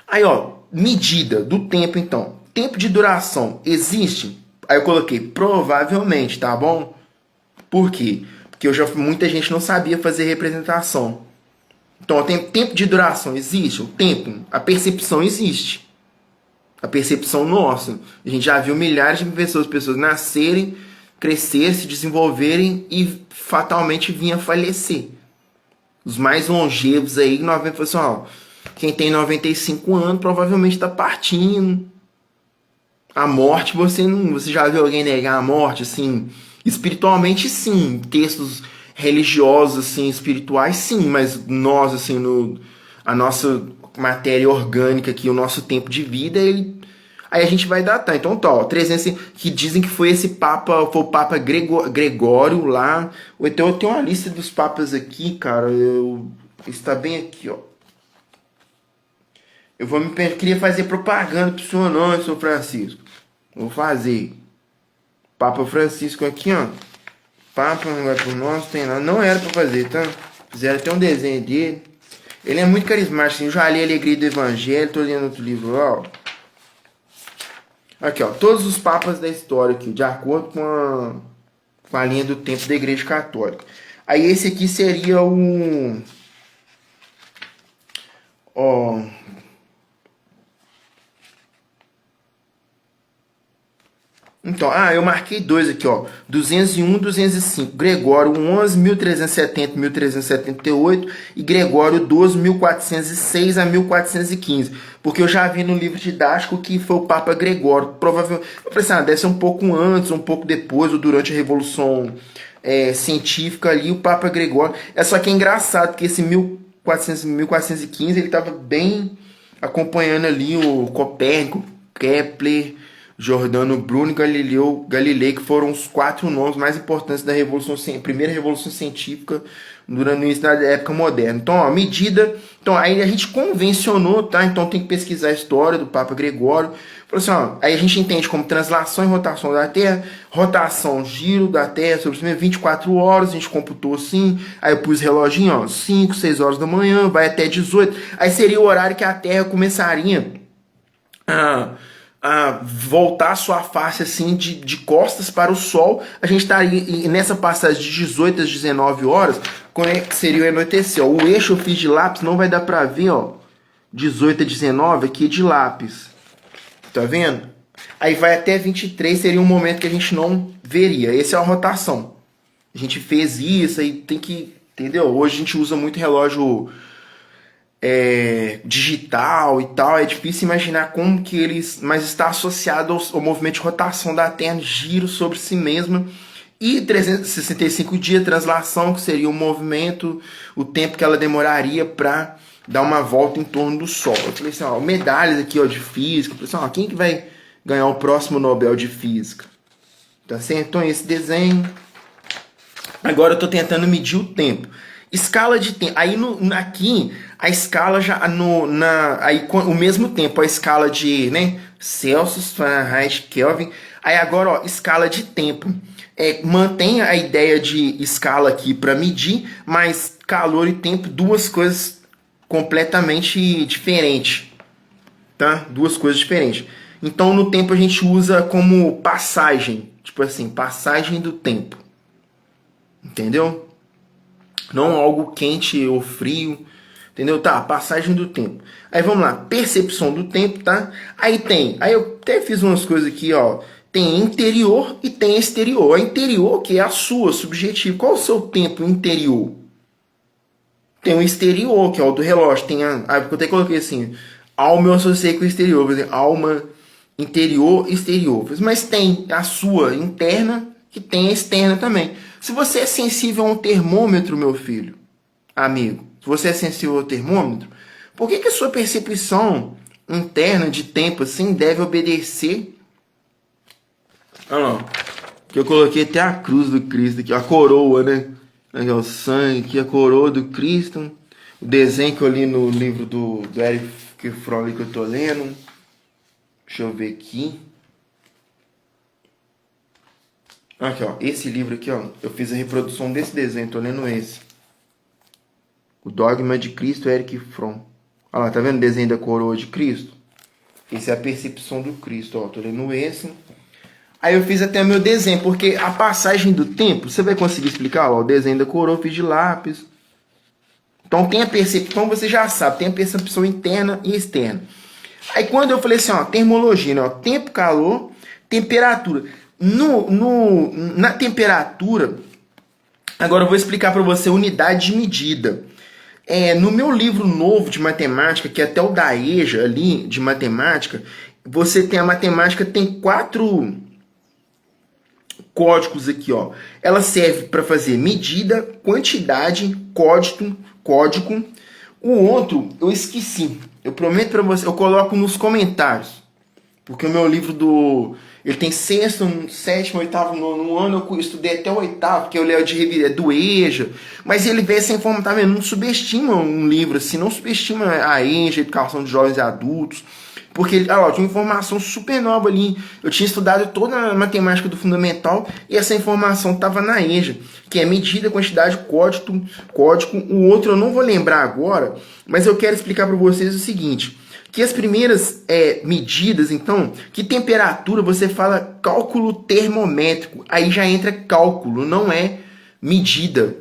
Aí, ó, medida do tempo, então. Tempo de duração existe? Aí eu coloquei provavelmente, tá bom? Por quê? Porque muita gente não sabia fazer representação. Então, tem tempo de duração existe? O tempo, a percepção existe. A percepção nossa. A gente já viu milhares de pessoas nascerem, crescer, se desenvolverem e fatalmente vinham a falecer. Os mais longevos aí, pessoal, quem tem 95 anos provavelmente está partindo. A morte, você já viu alguém negar a morte, assim, espiritualmente sim, textos religiosos, assim, espirituais sim, mas nós, assim, a nossa matéria orgânica aqui, o nosso tempo de vida, aí a gente vai datar. Então tá, ó, 300, que dizem que foi esse Papa, foi o Papa Gregório lá, então eu tenho uma lista dos papas aqui, cara, está bem aqui, ó. Queria fazer propaganda pro senhor não, senhor Francisco. Vou fazer. Papa Francisco aqui, ó. Papa não vai por nós, tem nada. Não era pra fazer, tá? Fizeram até um desenho dele. Ele é muito carismático, assim. Eu já li Alegria do Evangelho, tô lendo outro livro, ó. Aqui, ó. Todos os papas da história aqui, de acordo com a linha do tempo da Igreja Católica. Aí esse aqui seria o... Ó... Então, eu marquei dois aqui, ó. 201, 205. Gregório 11, 1370, 1378 e Gregório 12, 1406 a 1415. Porque eu já vi no livro didático que foi o Papa Gregório. Provavelmente, eu falei assim, deve ser um pouco antes, um pouco depois, ou durante a Revolução Científica ali, o Papa Gregório. Só que é engraçado, porque esse 1400, 1415, ele estava bem acompanhando ali o Copérnico, Kepler, Giordano Bruno e Galileu Galilei, que foram os 4 nomes mais importantes da primeira Revolução Científica durante o início da época moderna. Então, ó, medida... Então, aí a gente convencionou, tá? Então, tem que pesquisar a história do Papa Gregório. Falou assim, ó, aí a gente entende como translação e rotação da Terra, rotação, giro da Terra sobre 24 horas, a gente computou assim, aí eu pus reloginho, ó, 5, 6 horas da manhã, vai até 18. Aí seria o horário que a Terra começaria a voltar a sua face assim de costas para o Sol. A gente estaria nessa passagem de 18 às 19 horas, quando seria o anoitecer. Ó. O eixo eu fiz de lápis, não vai dar para ver, ó. 18 a 19 aqui de lápis. Tá vendo? Aí vai até 23, seria um momento que a gente não veria. Essa é a rotação. A gente fez isso, aí tem que... Entendeu? Hoje a gente usa muito relógio digital e tal, é difícil imaginar como que eles... Mas está associado ao movimento de rotação da Terra, giro sobre si mesma. E 365 dias, translação, que seria o movimento, o tempo que ela demoraria para dar uma volta em torno do Sol. Eu falei assim, ó, medalhas aqui, ó, de física. Eu falei assim, ó, quem que vai ganhar o próximo Nobel de Física? Tá certo? Então, esse desenho. Agora eu tô tentando medir o tempo. Escala de tempo. Aí aqui a escala já aí o mesmo tempo, a escala de, né, Celsius, Fahrenheit, Kelvin. Aí agora, ó, escala de tempo. Mantém a ideia de escala aqui para medir, mas calor e tempo, duas coisas completamente diferentes, tá? Duas coisas diferentes. Então no tempo a gente usa como passagem, tipo assim, passagem do tempo. Entendeu? Não algo quente ou frio, entendeu? Tá, passagem do tempo. Aí vamos lá, percepção do tempo, tá? Aí eu até fiz umas coisas aqui, ó. Tem interior e tem exterior. A interior, que é a sua, subjetiva. Qual é o seu tempo interior? Tem o exterior, que é o do relógio. Tem eu até coloquei assim, alma eu associei com o exterior. Por exemplo, alma, interior, exterior. Mas tem a sua interna e tem a externa também. Se você é sensível a um termômetro, meu filho, amigo, se você é sensível ao termômetro, por que a sua percepção interna de tempo assim deve obedecer? Olha lá, que eu coloquei até a cruz do Cristo aqui, a coroa, né? Aqui, ó, o sangue aqui, a coroa do Cristo. O desenho que eu li no livro do Eric Fromm que eu tô lendo. Deixa eu ver aqui. Aqui, ó, esse livro aqui, ó, eu fiz a reprodução desse desenho, tô lendo esse. O Dogma de Cristo, Eric Fromm. Olha lá, tá vendo o desenho da coroa de Cristo? Esse é a percepção do Cristo, ó, tô lendo esse. Aí eu fiz até meu desenho, porque a passagem do tempo, você vai conseguir explicar, ó, o desenho da coroa eu fiz de lápis. Então tem a percepção, você já sabe, tem a percepção interna e externa. Aí quando eu falei assim, ó, termologia, né, ó, tempo, calor, temperatura. Na temperatura, agora eu vou explicar para você unidade de medida. No meu livro novo de matemática, que é até o da EJA ali, de matemática, você tem a matemática, tem 4 códigos aqui, ó. Ela serve para fazer medida, quantidade, código. O outro, eu esqueci. Eu prometo para você, eu coloco nos comentários. Porque o meu livro ele tem 6º, 7º, 8º, 9º ano, eu estudei até o 8º, porque eu leio de revista, do EJA, mas ele vê essa informação, tá vendo? Não subestima um livro assim, não subestima a EJA, Educação de Jovens e Adultos. Porque, olha lá, tinha informação super nova ali. Eu tinha estudado toda a matemática do fundamental e essa informação estava na EJA, que é medida, quantidade, código. O outro eu não vou lembrar agora, mas eu quero explicar para vocês o seguinte, que as primeiras medidas, então, que temperatura você fala cálculo termométrico, aí já entra cálculo, não é medida.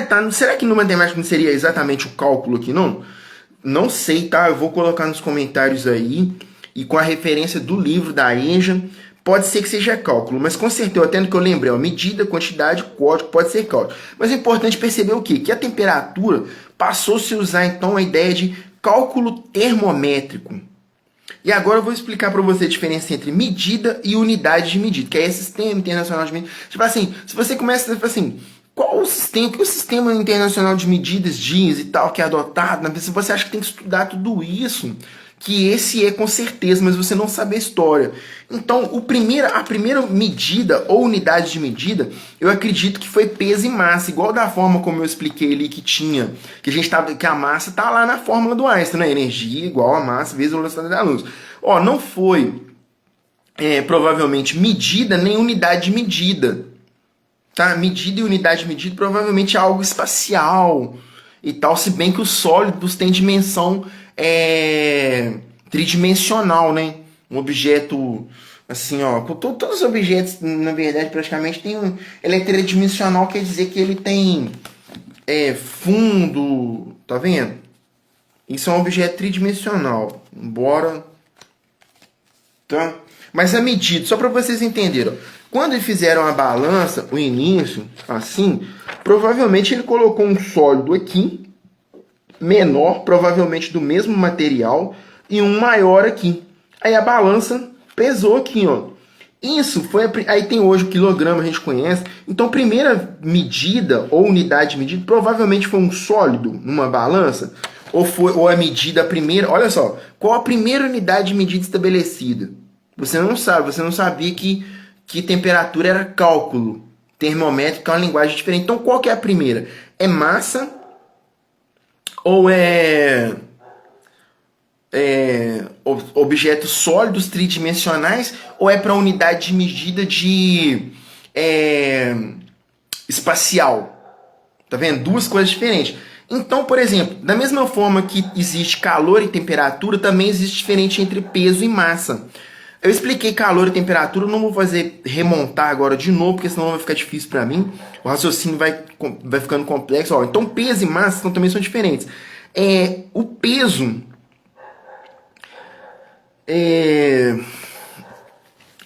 Tá, será que no matemática não seria exatamente o cálculo aqui, não? Não sei, tá? Eu vou colocar nos comentários aí, e com a referência do livro da EJA, pode ser que seja cálculo, mas com certeza, até no que eu lembrei, ó, medida, quantidade, código, pode ser cálculo. Mas é importante perceber o quê? Que a temperatura passou-se a usar, então, a ideia de cálculo termométrico. E agora eu vou explicar para você a diferença entre medida e unidade de medida, que é esse sistema internacional de medida. Tipo assim, se você começa a falar assim, qual o sistema, que o sistema internacional de medidas diz e tal, que é adotado, se você acha que tem que estudar tudo isso, que esse é com certeza, mas você não sabe a história. Então, a primeira medida ou unidade de medida, eu acredito que foi peso e massa, igual da forma como eu expliquei ali que a massa tá lá na fórmula do Einstein, né? Energia igual a massa vezes a velocidade da luz. Ó, não foi provavelmente medida nem unidade de medida. Tá? Medida e unidade de medida provavelmente é algo espacial e tal, se bem que os sólidos têm dimensão tridimensional, né? Um objeto assim, ó, todos os objetos, na verdade, praticamente ele é tridimensional, quer dizer que ele tem fundo, tá vendo? Isso é um objeto tridimensional, embora, tá? Mas a medida, só para vocês entenderem, ó, quando eles fizeram a balança, o início, assim, provavelmente ele colocou um sólido aqui, menor, provavelmente do mesmo material, e um maior aqui. Aí a balança pesou aqui, ó. Isso foi... Aí tem hoje o quilograma, a gente conhece. Então, a primeira medida, ou unidade de medida, provavelmente foi um sólido numa balança, ou a medida, a primeira... Olha só, qual a primeira unidade de medida estabelecida? Você não sabe, você não sabia que temperatura era cálculo termométrico, é uma linguagem diferente. Então, qual que é a primeira? É massa ou objetos sólidos tridimensionais, ou é para unidade de medida de espacial? Tá vendo? Duas coisas diferentes. Então, por exemplo, da mesma forma que existe calor e temperatura, também existe diferente entre peso e massa. Eu expliquei calor e temperatura, não vou fazer remontar agora de novo, porque senão vai ficar difícil para mim. O raciocínio vai ficando complexo. Ó, então, peso e massa então, também são diferentes. O peso...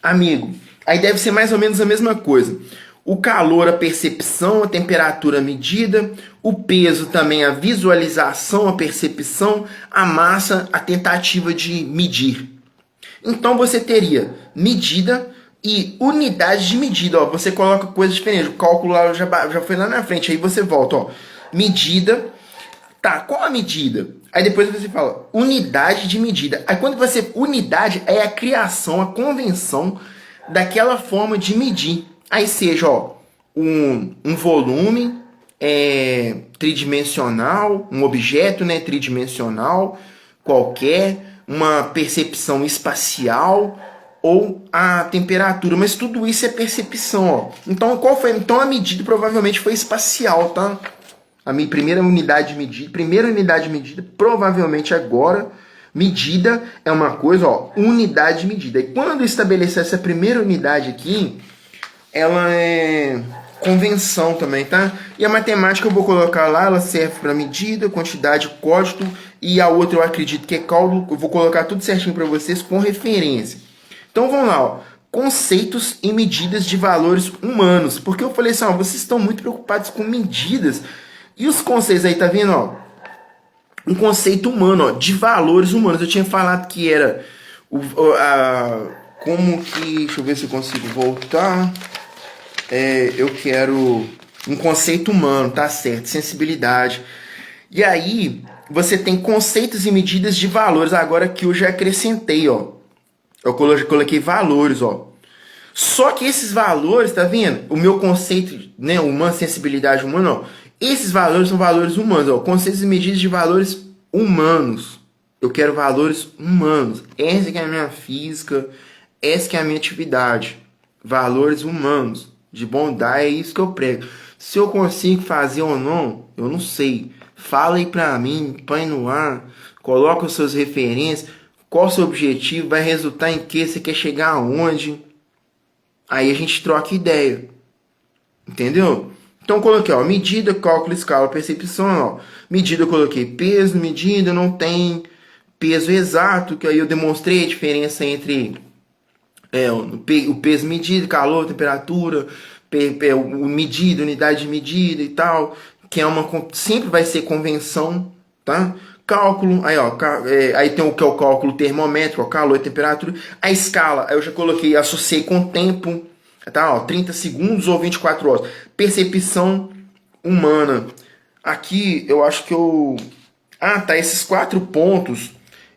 Amigo, aí deve ser mais ou menos a mesma coisa. O calor, a percepção, a temperatura, a medida. O peso também, a visualização, a percepção. A massa, a tentativa de medir. Então você teria medida e unidade de medida. Ó, você coloca coisas diferentes. O cálculo lá já foi lá na frente. Aí você volta. Ó, medida. Tá, qual a medida? Aí depois você fala unidade de medida. Aí quando você... Unidade é a criação, a convenção daquela forma de medir. Aí seja ó, um volume tridimensional, um objeto tridimensional qualquer, uma percepção espacial ou a temperatura, mas tudo isso é percepção, ó. Então qual foi? Então a medida provavelmente foi espacial, tá? A minha primeira unidade de medida, provavelmente agora medida é uma coisa, ó, unidade de medida. E quando estabelecer essa primeira unidade aqui, ela é convenção também, tá? E a matemática eu vou colocar lá, ela serve para medida, quantidade, código, e a outra eu acredito que é cálculo. Eu vou colocar tudo certinho para vocês com referência. Então vamos lá, ó. Conceitos e medidas de valores humanos. Porque eu falei assim, ó, vocês estão muito preocupados com medidas. E os conceitos aí, tá vendo, ó? Um conceito humano, ó, de valores humanos. Eu tinha falado que era como que... Deixa eu ver se eu consigo voltar. Eu quero um conceito humano, tá certo? Sensibilidade. E aí, você tem conceitos e medidas de valores. Agora que eu já acrescentei, ó. Eu coloquei valores, ó. Só que esses valores, tá vendo? O meu conceito, né, humano, sensibilidade humana, ó. Esses valores são valores humanos, ó. Conceitos e medidas de valores humanos. Eu quero valores humanos. Essa que é a minha física, essa que é a minha atividade. Valores humanos, de bondade, é isso que eu prego. Se eu consigo fazer ou não, eu não sei. Fala aí pra mim, põe no ar, coloca as suas referências, qual o seu objetivo, vai resultar em quê, você quer chegar aonde. Aí a gente troca ideia. Entendeu? Então eu coloquei, ó, medida, cálculo, escala, percepção, ó. Medida eu coloquei peso, medida, não tem peso exato, que aí eu demonstrei a diferença entre o peso medido, calor, temperatura, medida, unidade de medida e tal, que é sempre vai ser convenção, tá? Cálculo, aí ó, aí tem o que é o cálculo termômetro, ó, calor e temperatura. A escala, aí eu já coloquei, associei com tempo, tá? Ó, 30 segundos ou 24 horas. Percepção humana. Aqui eu acho que eu... Ah, tá, esses 4 pontos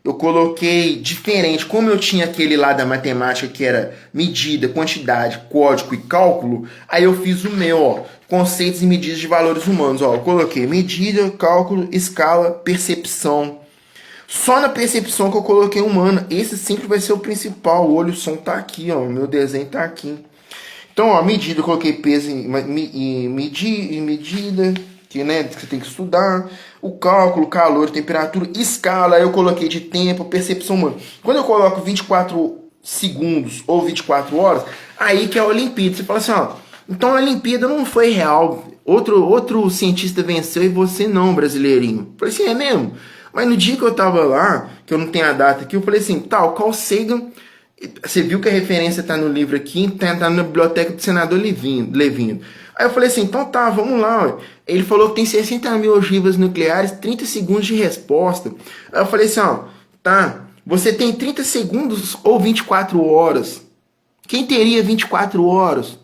eu coloquei diferente. Como eu tinha aquele lá da matemática que era medida, quantidade, código e cálculo, aí eu fiz o meu, ó, conceitos e medidas de valores humanos. Ó, eu coloquei medida, cálculo, escala, percepção. Só na percepção que eu coloquei humana. Esse sempre vai ser o principal. O olho, o som tá aqui, ó. O meu desenho tá aqui. Então, ó, medida, eu coloquei peso e medida, que, né, que você tem que estudar. O cálculo, calor, temperatura, escala, eu coloquei de tempo, percepção humana. Quando eu coloco 24 segundos ou 24 horas, aí que é a Olimpíada. Você fala assim, ó, então a Olimpíada não foi real. Outro cientista venceu e você não, brasileirinho. Eu falei assim, é mesmo? Mas no dia que eu tava lá, que eu não tenho a data aqui, eu falei assim, tal, Carl Sagan, você viu que a referência tá no livro aqui, tá na biblioteca do senador Levino. Aí eu falei assim, então tá, vamos lá. Ó. Ele falou que tem 60 mil ogivas nucleares, 30 segundos de resposta. Aí eu falei assim, ó, tá, você tem 30 segundos ou 24 horas? Quem teria 24 horas?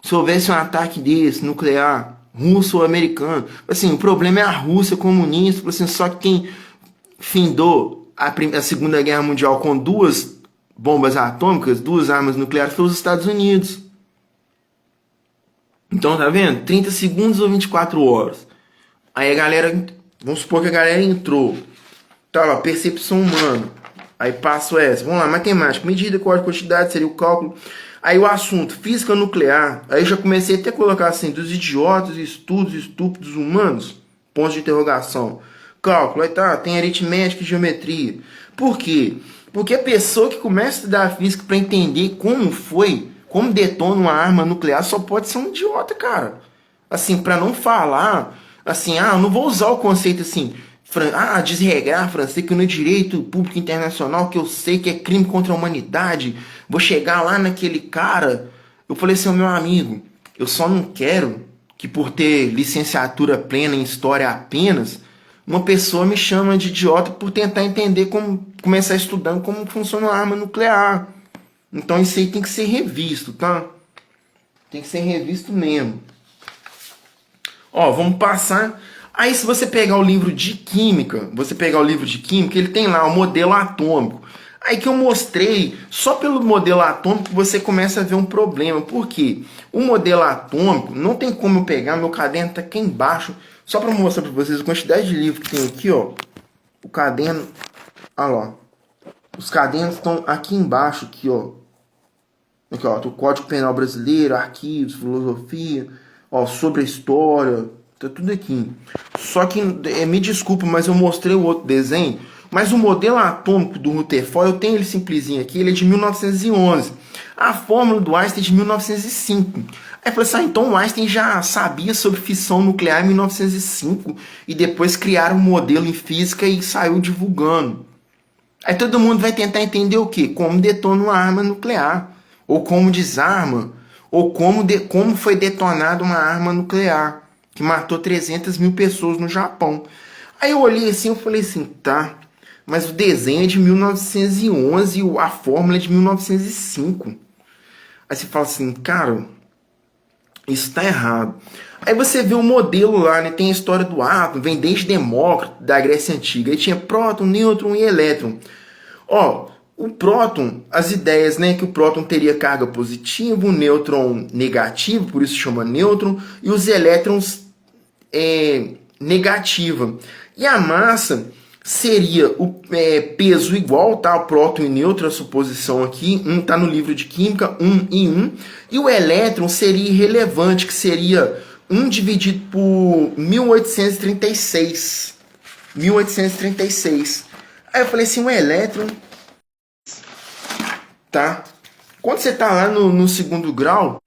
Se houvesse um ataque desse, nuclear, russo ou americano. Assim, o problema é a Rússia comunista, assim, só que quem findou a Segunda Guerra Mundial com 2 bombas atômicas, 2 armas nucleares, foi os Estados Unidos. Então, tá vendo? 30 segundos ou 24 horas. Aí a galera, vamos supor que a galera entrou. Tá lá, percepção humana. Aí passo essa. Vamos lá, matemática. Medida, código, quantidade, seria o cálculo. Aí o assunto, física nuclear. Aí já comecei até a colocar assim, dos idiotas, estudos estúpidos humanos. Pontos de interrogação. Cálculo, aí tá, tem aritmética e geometria. Por quê? Porque a pessoa que começa a estudar física para entender como detona uma arma nuclear, só pode ser um idiota, cara. Assim, para não falar, assim, eu não vou usar o conceito assim, desregrar, francês, que no direito público internacional, que eu sei que é crime contra a humanidade, vou chegar lá naquele cara. Eu falei assim, meu amigo, eu só não quero que por ter licenciatura plena em história apenas, uma pessoa me chama de idiota por tentar entender começar estudando como funciona uma arma nuclear. Então isso aí tem que ser revisto, tá? Tem que ser revisto mesmo. Ó, vamos passar. Aí se você pegar o livro de química, ele tem lá o modelo atômico. Aí que eu mostrei, só pelo modelo atômico você começa a ver um problema. Por quê? O modelo atômico, não tem como eu pegar, meu caderno tá aqui embaixo, só para mostrar para vocês a quantidade de livros que tem aqui, ó. O caderno, olha lá. Os cadernos estão aqui embaixo, aqui, ó. Aqui, ó, o Código Penal Brasileiro, arquivos, filosofia, ó, sobre a história, tá tudo aqui. Só que, me desculpa, mas eu mostrei o outro desenho, mas o modelo atômico do Rutherford, eu tenho ele simplesinho aqui, ele é de 1911. A fórmula do Einstein é de 1905. Aí eu falei assim, então o Einstein já sabia sobre fissão nuclear em 1905 e depois criaram um modelo em física e saiu divulgando. Aí todo mundo vai tentar entender o quê? Como detona uma arma nuclear, ou como desarma, ou como foi detonada uma arma nuclear, que matou 300 mil pessoas no Japão. Aí eu olhei assim, eu falei assim, tá, mas o desenho é de 1911 e a fórmula é de 1905. Aí você fala assim, cara, isso tá errado. Aí você vê o modelo lá, né? Tem a história do átomo, vem desde Demócrito, da Grécia Antiga. Aí tinha próton, nêutron e elétron. Ó, o próton, as ideias, né? Que o próton teria carga positiva, o nêutron negativo, por isso chama nêutron, e os elétrons negativa. E a massa seria o peso igual, tá? O próton e nêutron, a suposição aqui, tá no livro de química, 1 e 1. E o elétron seria irrelevante, que seria 1 dividido por 1836. 1836. Aí eu falei assim, o elétron, tá? Quando você tá lá no segundo grau,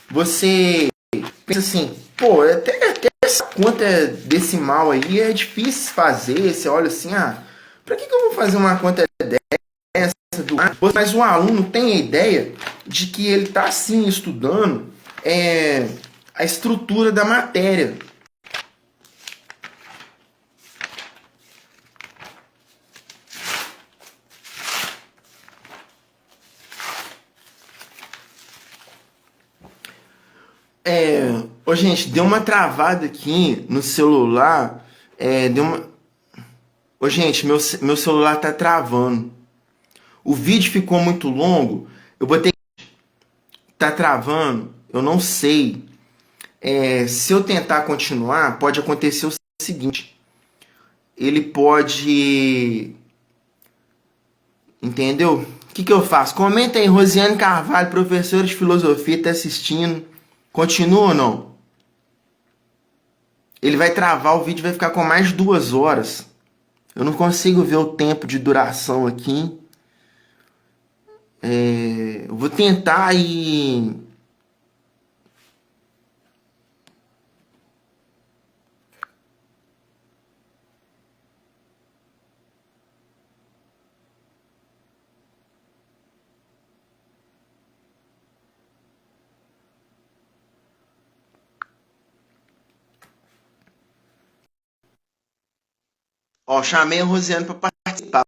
você pensa assim, pô, até essa conta decimal aí é difícil fazer. Você olha assim, pra que eu vou fazer uma conta dessa? Mas o aluno tem a ideia de que ele está sim estudando a estrutura da matéria. Ô, gente, deu uma travada aqui no celular. Ô, gente, meu celular tá travando. O vídeo ficou muito longo. Eu vou ter que... Tá travando. Eu não sei. Se eu tentar continuar, pode acontecer o seguinte. Ele pode... Entendeu? O que eu faço? Comenta aí, Rosiane Carvalho, professora de filosofia, tá assistindo. Continua ou não? Ele vai travar, o vídeo vai ficar com mais de 2 horas. Eu não consigo ver o tempo de duração aqui. Eu vou tentar e... Ó, chamei a Rosiane para participar.